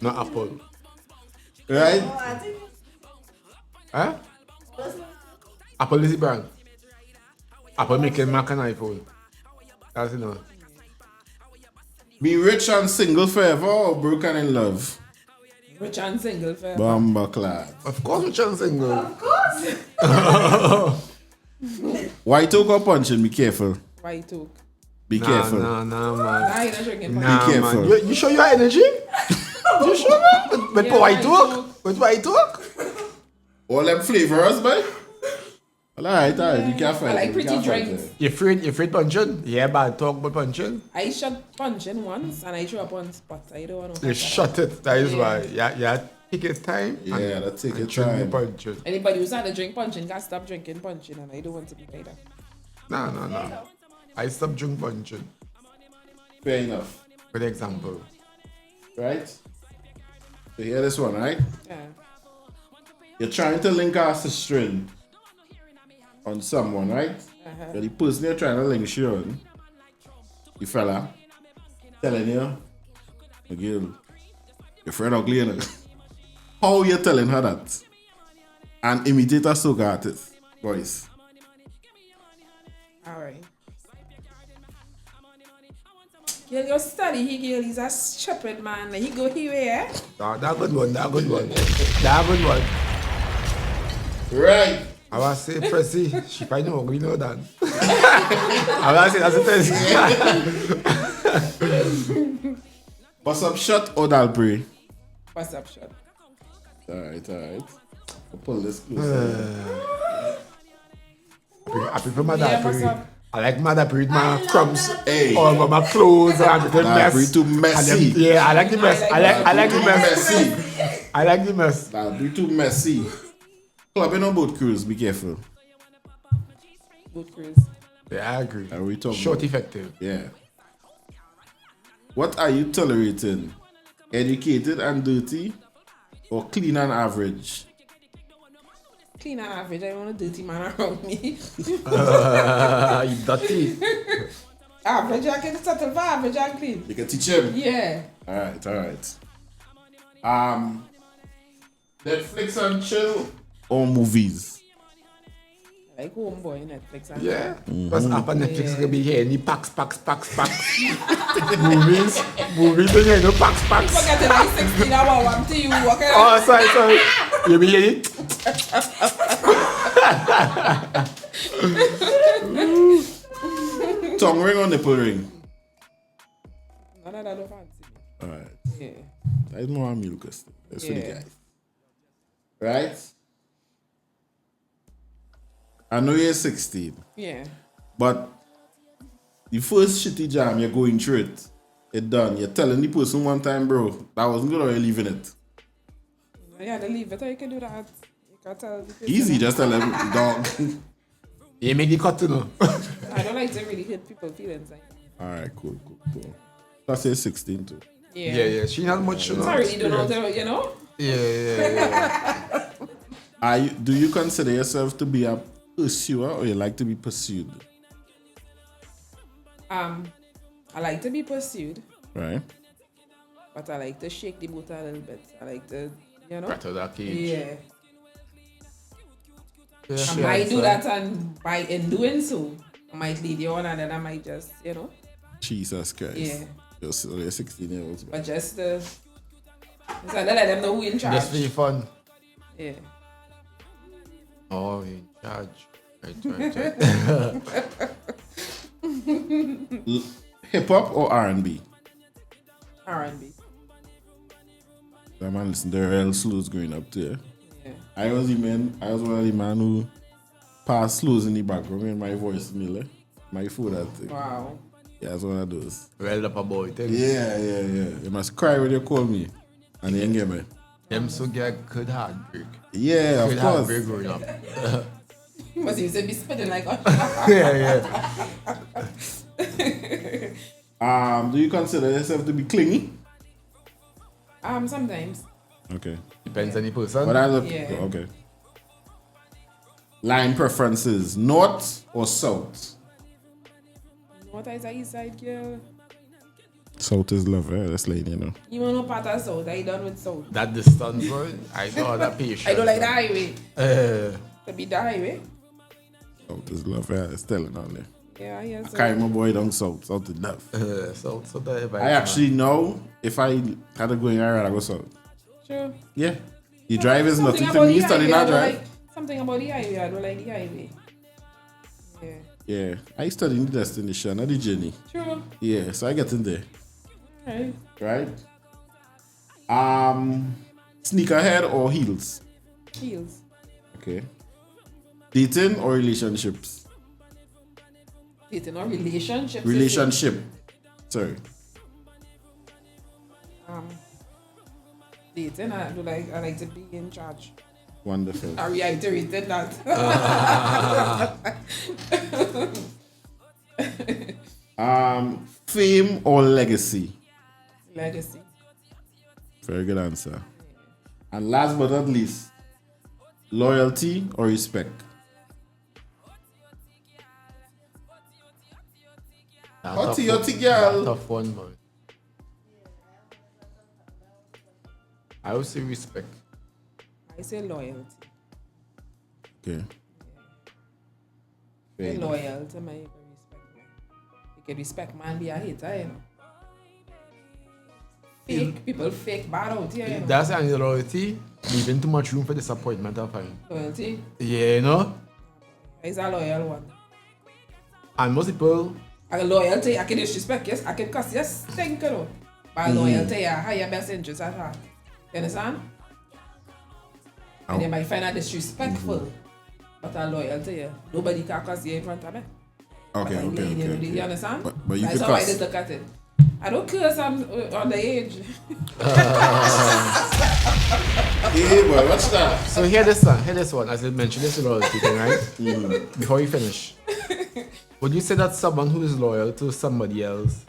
no Apple. Right? Oh, I think Huh? personally, Apple is the brand. Apple making Mac and iPhone. That's enough. Be rich and single forever or broken in love? Rich and single forever. Bamba clad. Of course, we're trying single. of course. White oak or punching? Be careful. White talk. Be careful. Nah, man. Nah, you're not drinking Nah, Be careful. man. You show your energy? You sure, man? With Yeah, white white talk? With white talk? All them flavors, man. Alright. You can't fight. I like it, pretty can't fight drinks. it. You afraid punching? Yeah, bad talk but punching. I shot punching once and I threw up on spot. I don't want to. You shut it. That is why. Yeah, take your time. Yeah, that's take your and drink the time. punching. Anybody who's had to drink punching can stop drinking punching, and I don't want to be like that. No. I stopped drink punching. Fair enough. For example. Right? So hear this one, right? Yeah. You're trying to link a string on someone, right? Uh-huh. But the person you're trying to link you on, the fella, telling you, girl, your friend ugly, you know. How you telling her that? And imitate a soca artist voice. Alright. Girl, you study, he's a shepherd man. He go here, eh? That good one. Right. I was say Pressy, she find no we know that. I was say that's a Pressy. Bust up shot or Dalbury? What's up, shot? Alright. I'll pull this closer. I prefer my Yeah, what's Dalbury. up? I like my Dalbury with my crumbs Hey. all over my clothes and the mess. Dalbury too messy. And them- yeah, I like the mess. I like the mess. Messy. I like the mess. Dalbury too messy. Clubbing on boat cruise, be careful. Boat cruise. Yeah, I agree. Are we talking Short about- effective. Yeah. What are you tolerating? Educated and dirty or clean and average? Clean and average. I want a dirty man around me. You dirty. Average, I can settle for average and clean. You can teach him. Yeah. Alright. Netflix and chill or movies? Like Homeboy, Netflix. And Yeah. Because after Netflix gonna be here, any packs. movies, then you know packs. Forget it, like 16 hour one to you. Okay? Oh, sorry. You be hearing? Tongue ring or nipple ring? None of that don't fancy me. Alright. Yeah. That's more a meal custom. That's for the Yeah. guys. Right? I know you're 16, Yeah. but the first shitty jam you're going through it done. You're telling the person one time, bro, that wasn't good or you're leaving it. Yeah, they leave it. Or you can do that. You can tell the person. Easy, just tell them, dog. You make the cut to know. I don't like to really hurt people's feelings. Like. Alright, cool. Plus you're 16 too. Yeah. Yeah. She not much, you know. I really don't know, you know? Yeah. Do you consider yourself to be a pursuer or you like to be pursued? I like to be pursued, Right? but I like to shake the boat a little bit. I like to, you know? Better that cage. Yeah. Yeah. I might do that, and in doing so, I might lead you on, and then I might just, you know? Jesus Christ. Yeah. You're 16 years old. But just to let them know who in charge. Just for fun. Yeah. Oh, in charge. Right. Hip hop or R&B? R&B. That man listen to real slows growing up there. Yeah. I was one of the man who passed slows in the background and my voice Miller. My food that thing. Wow. Yeah, that's one of those. Well up a boy. Tell me. Yeah. You must cry when you call me. And you ain't get me. Them so get good heartbreak. Yeah, Good of heartbreak course. growing up. You must use to be spitting like Yeah. Do you consider yourself to be clingy? sometimes. Okay. Depends on the person. But Yeah. okay. Line preferences, north or south? What is the east side, girl? South is love, that's lady, you know. You want no part of south, I done with south. That distance, bro. I know that patience. I don't like the highway. Uh, To be the highway. South is love, it's telling on there. Yeah, yeah. I So. carry my boy down south, south is love. so that I actually know if I had to go in, I'd rather go south. True. Yeah. The drive is Something nothing to about me, the studying highway, that I don't drive. like- Something about the highway, I don't like the highway. Yeah. Yeah. I studying the destination, not the journey. True. Yeah, so I get in there. Right. Right? Sneakerhead or heels? Heels. Okay. Dating or relationships? Dating or relationships. Relationship. Sorry. Dating, I like to be in charge. Wonderful. I reiterated that. Fame or legacy? Legacy. Very good answer. And last but not least, loyalty or respect? Hotty, girl. Tough one, man. I would say respect. I say loyalty. Okay. Be loyal to my Get respect, man, be a hater, you know. Fake, people fake bad out here, you know. That's an loyalty, leaving too much room for disappointment, I find. Loyalty Yeah, you know? is a loyal one. And most people, A loyalty, I can disrespect, yes, I can cuss, yes, think, you know. But loyalty, I have your best interest at heart. You understand? And they might find that disrespectful. But a loyalty, yeah. Nobody can cuss you in front of me. Okay. You understand? But you That's could how I cuss. just look at it. I don't curse, I'm underage. Hey, boy, what's that? so hear this one, as I mentioned, this loyalty thing, right? Before you finish. Would you say that someone who is loyal to somebody else,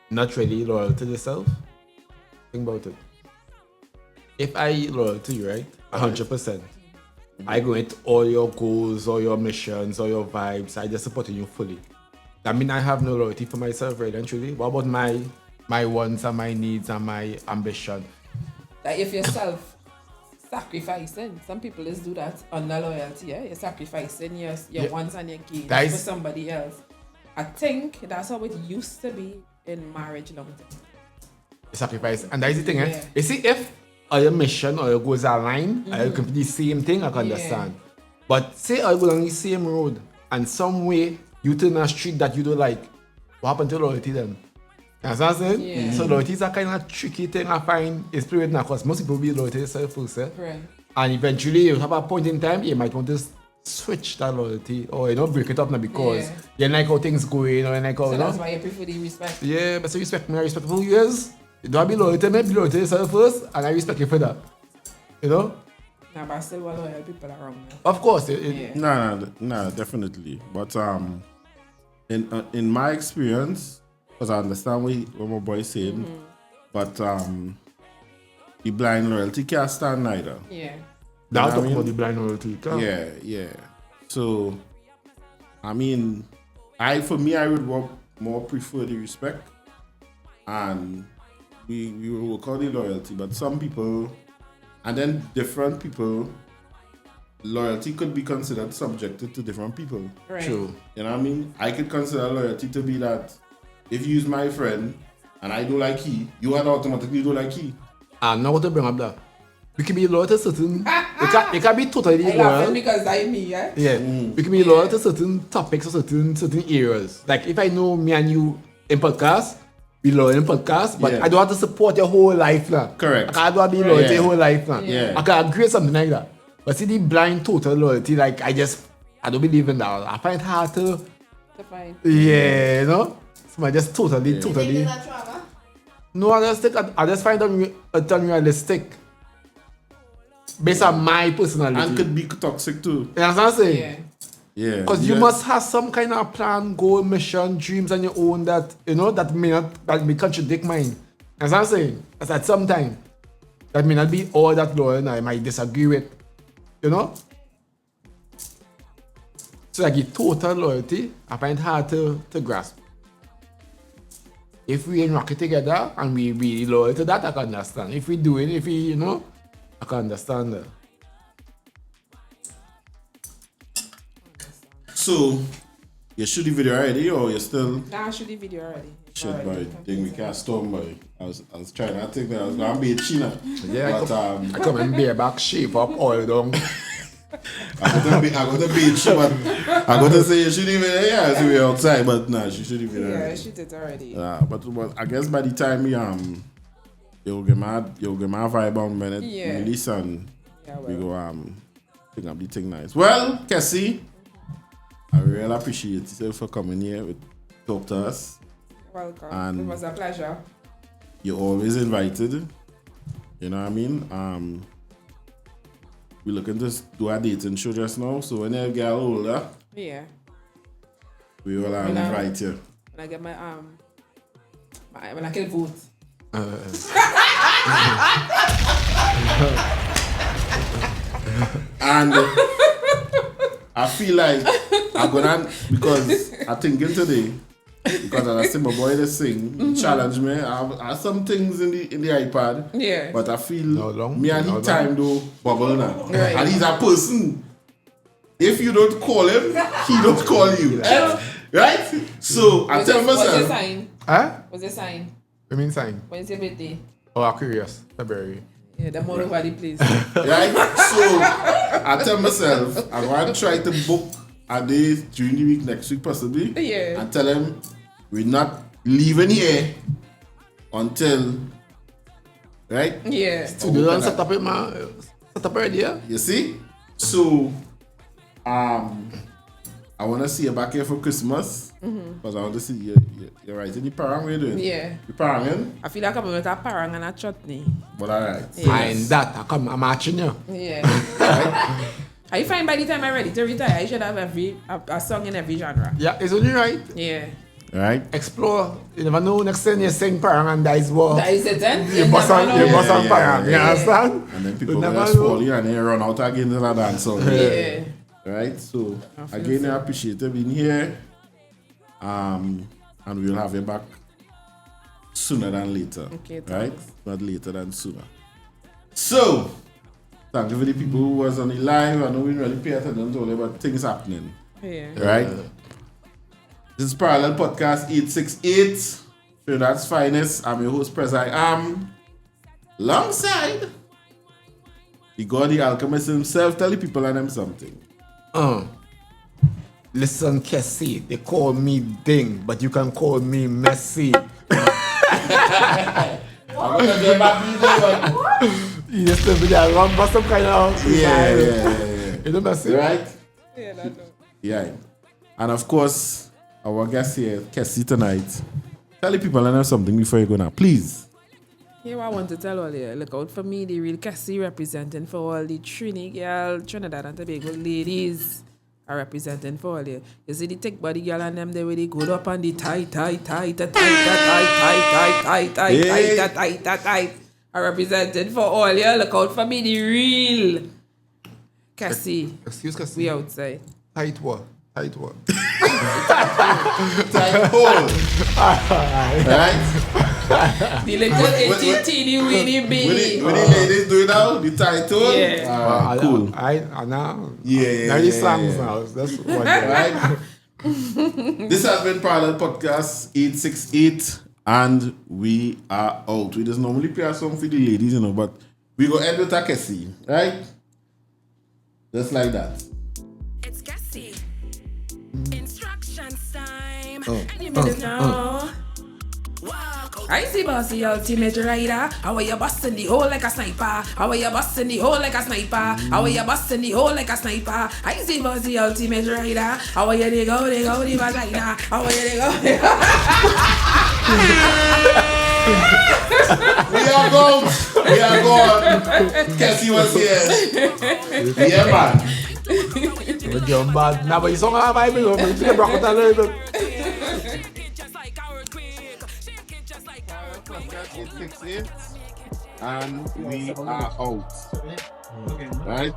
not really loyal to themselves? Think about it. If I loyal to you, right? 100%. I go into all your goals, all your missions, all your vibes. I just support you fully. That means I have no loyalty for myself, right? And truly, what about my wants and my needs and my ambition? That if you're self-sacrificing, some people just do that under loyalty, yeah? You're sacrificing your wants and your gains for somebody else. I think that's how it used to be in marriage long time. Sacrifice. And that's the thing, Yeah. You see, if your mission or your goals align, you can do the same thing, I can understand. But say I go on the same road and some way you turn a street that you don't like, what happened to loyalty then? You understand what I'm saying? Yeah. So loyalty is a kind of tricky thing I find is period now because most people be loyal to themselves first. Right. And eventually you have a point in time you might want to switch that loyalty or break it up now because you like how things going or you like how So that's why you prefer the respect. yeah, but so respect me, I respect who you is. You don't be loyal to me, be loyal to yourself first, and I respect you for that. You know? Nah, but I still want loyal people around me. Of course. No, definitely. But in my experience, because I understand what my boy is saying, but the blind loyalty can't stand neither. Yeah. That's I talking mean? about the blind loyalty. Yeah. So, I mean, I would more prefer the respect, and we will call it loyalty. But some people, and then different people, loyalty could be considered subjected to different people. Right. True. You know what I mean? I could consider loyalty to be that if you use my friend and I do like he, you would automatically do like he. And now what to bring up that? We can be loyal to certain. You can be totally I laughing loyal. because that's me, yeah? Yeah. We can be loyal to certain topics or certain areas. Like if I know me and you in podcast, be loyal in podcast, but I don't have to support your whole life now. Correct. I don't have to be loyal to your whole life now. Yeah. I can agree with something like that. But see the blind total loyalty, like I don't believe in that. I find it hard to Fine. you know? So I just totally Is that trauma? no, I just find them unrealistic. Based on my personality. And could be toxic too. You understand what I'm saying? Yeah. Yeah. Because you must have some kind of plan, goal, mission, dreams on your own that that may contradict mine. You understand what I'm saying? That's at some time. That may not be all that loyal and I might disagree with. You know? So like the total loyalty, I find it hard to grasp. If we in rocket together and we be loyal to that, I can understand. If we do it, I can understand that. So, you shoot the video already or you still Nah, I shoot the video already. shit boy? Think we can't storm boy. I was trying to think that I was gonna be a China. Yeah, But I come in bareback, shape up, all down. I got to be a but I got to say you shoot the video, yeah, so we outside, but nah, she shoot the video Yeah, I already. shoot it already. But I guess by the time you'll get my vibe on when it release and we go think I'll be thing nice. Well, Kessi, I really appreciate you for coming here to talk to us. Welcome. And it was a pleasure. You're always invited. You know what I mean? We're looking to do a dating show just now, so when you get older, Yeah. we will invite you. When I get my when I can vote. And I feel like I'm gonna, because I thinking today, because I see my boy this sing, challenge me. I have some things in the iPad, Yeah. but I feel long, me and no the time though bubble now. Right. And he's a person. If you don't call him, he don't call you. Right? So I tell What's your myself, sign? Huh? What's your sign? What mean sign? When's your birthday? Oh, Aquarius, February. Yeah, the more over the place. right? So I tell myself, I'm going to try to book a day during the week next week possibly. Yeah. And tell them we're not leaving here until, right? Yeah. So you don't set up it, man. Set up already, yeah? You see? So, I want to see you back here for Christmas. Because I want to see you. You're right. In the parang, what are you doing? Yeah. You paranging? I feel like I'm with a parang and a chutney. But alright. Fine, that. I'm matching you. Yeah. I find by the time I'm ready to retire, I should have a song in every genre. Yeah, it's only right. Yeah. Right? Explore. You never know, next time you sing parang and that is what. That is it, then. You bust on parang. You yeah. understand? And then people You will never just know. fall in and then run out again to the dance. So, Yeah. right? So, feel again, so. I appreciate you being here. And we'll have you back sooner than later. Okay, right? thanks. Not later than sooner. So, thank you for the people who was on the live. I know we really pay attention to all about things happening. Yeah. Right? This is Parallel Podcast 868. Trinidad's Finest. I'm your host, Prez I Am. Alongside the God, the alchemist himself. Tell the people and them something. Listen, Kesi, they call me Ding, but you can call me Messi. You just tell me that wrong, but some kind of Yeah. You know Messi? Right? Yeah, that's all. Yeah. And of course, our guest here, Kesi, tonight. Tell the people and them something before you go now. Please. Here what I want to tell all you, look out for me, the Real Kesi representing for all the Trinidad and Tobago ladies are representing for all you. You see the thick body girl and them, they really go up on the tight. Are representing for all you. Look out for me, the Real Kesi. Excuse Kesi. We outside. Tight what? Tight what? Tight hole. Right? The little itty teeny weeny baby. What the ladies do now? The tight hole? Yeah. Cool. I now. Yeah. Now these songs now. That's what. Right? This has been Parallel Podcast 868. And we are out. We just normally play a song for the ladies, you know, but we go end with a Kesi, right? Just like that. It's Cassie. Instructions time. And you better know. Walk out. I see bossy ultimate rider. How are you busting the hole like a sniper? How are you busting the hole like a sniper? How are you busting the hole like a sniper? I see bossy ultimate rider. How are you they go the vagina? How are you they go? We are gone. We are gone. Kesi was here. Yeah, man. But you're bad. Now, but you song have I been over. You can rock it a little bit. Shake it just like a earthquake. Shake it just like a earthquake. 868. And we are out. Right?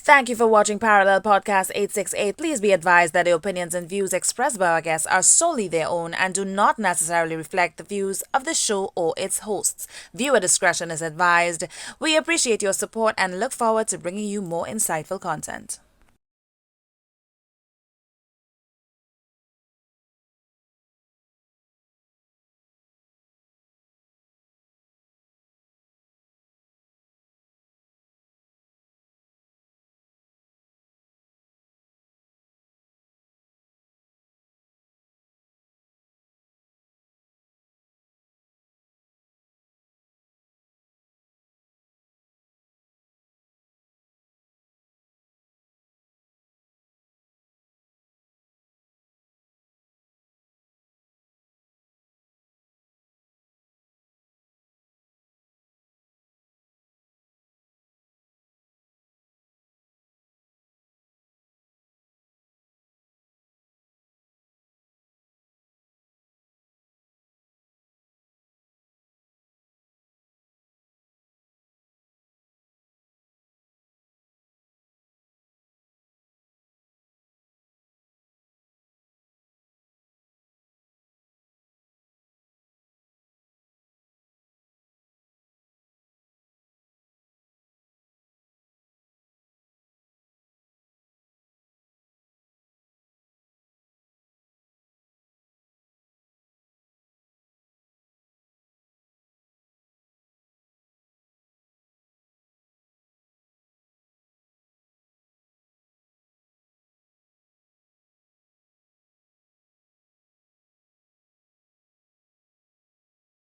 Thank you for watching Parallel Podcast 868. Please be advised that the opinions and views expressed by our guests are solely their own and do not necessarily reflect the views of the show or its hosts. Viewer discretion is advised. We appreciate your support and look forward to bringing you more insightful content.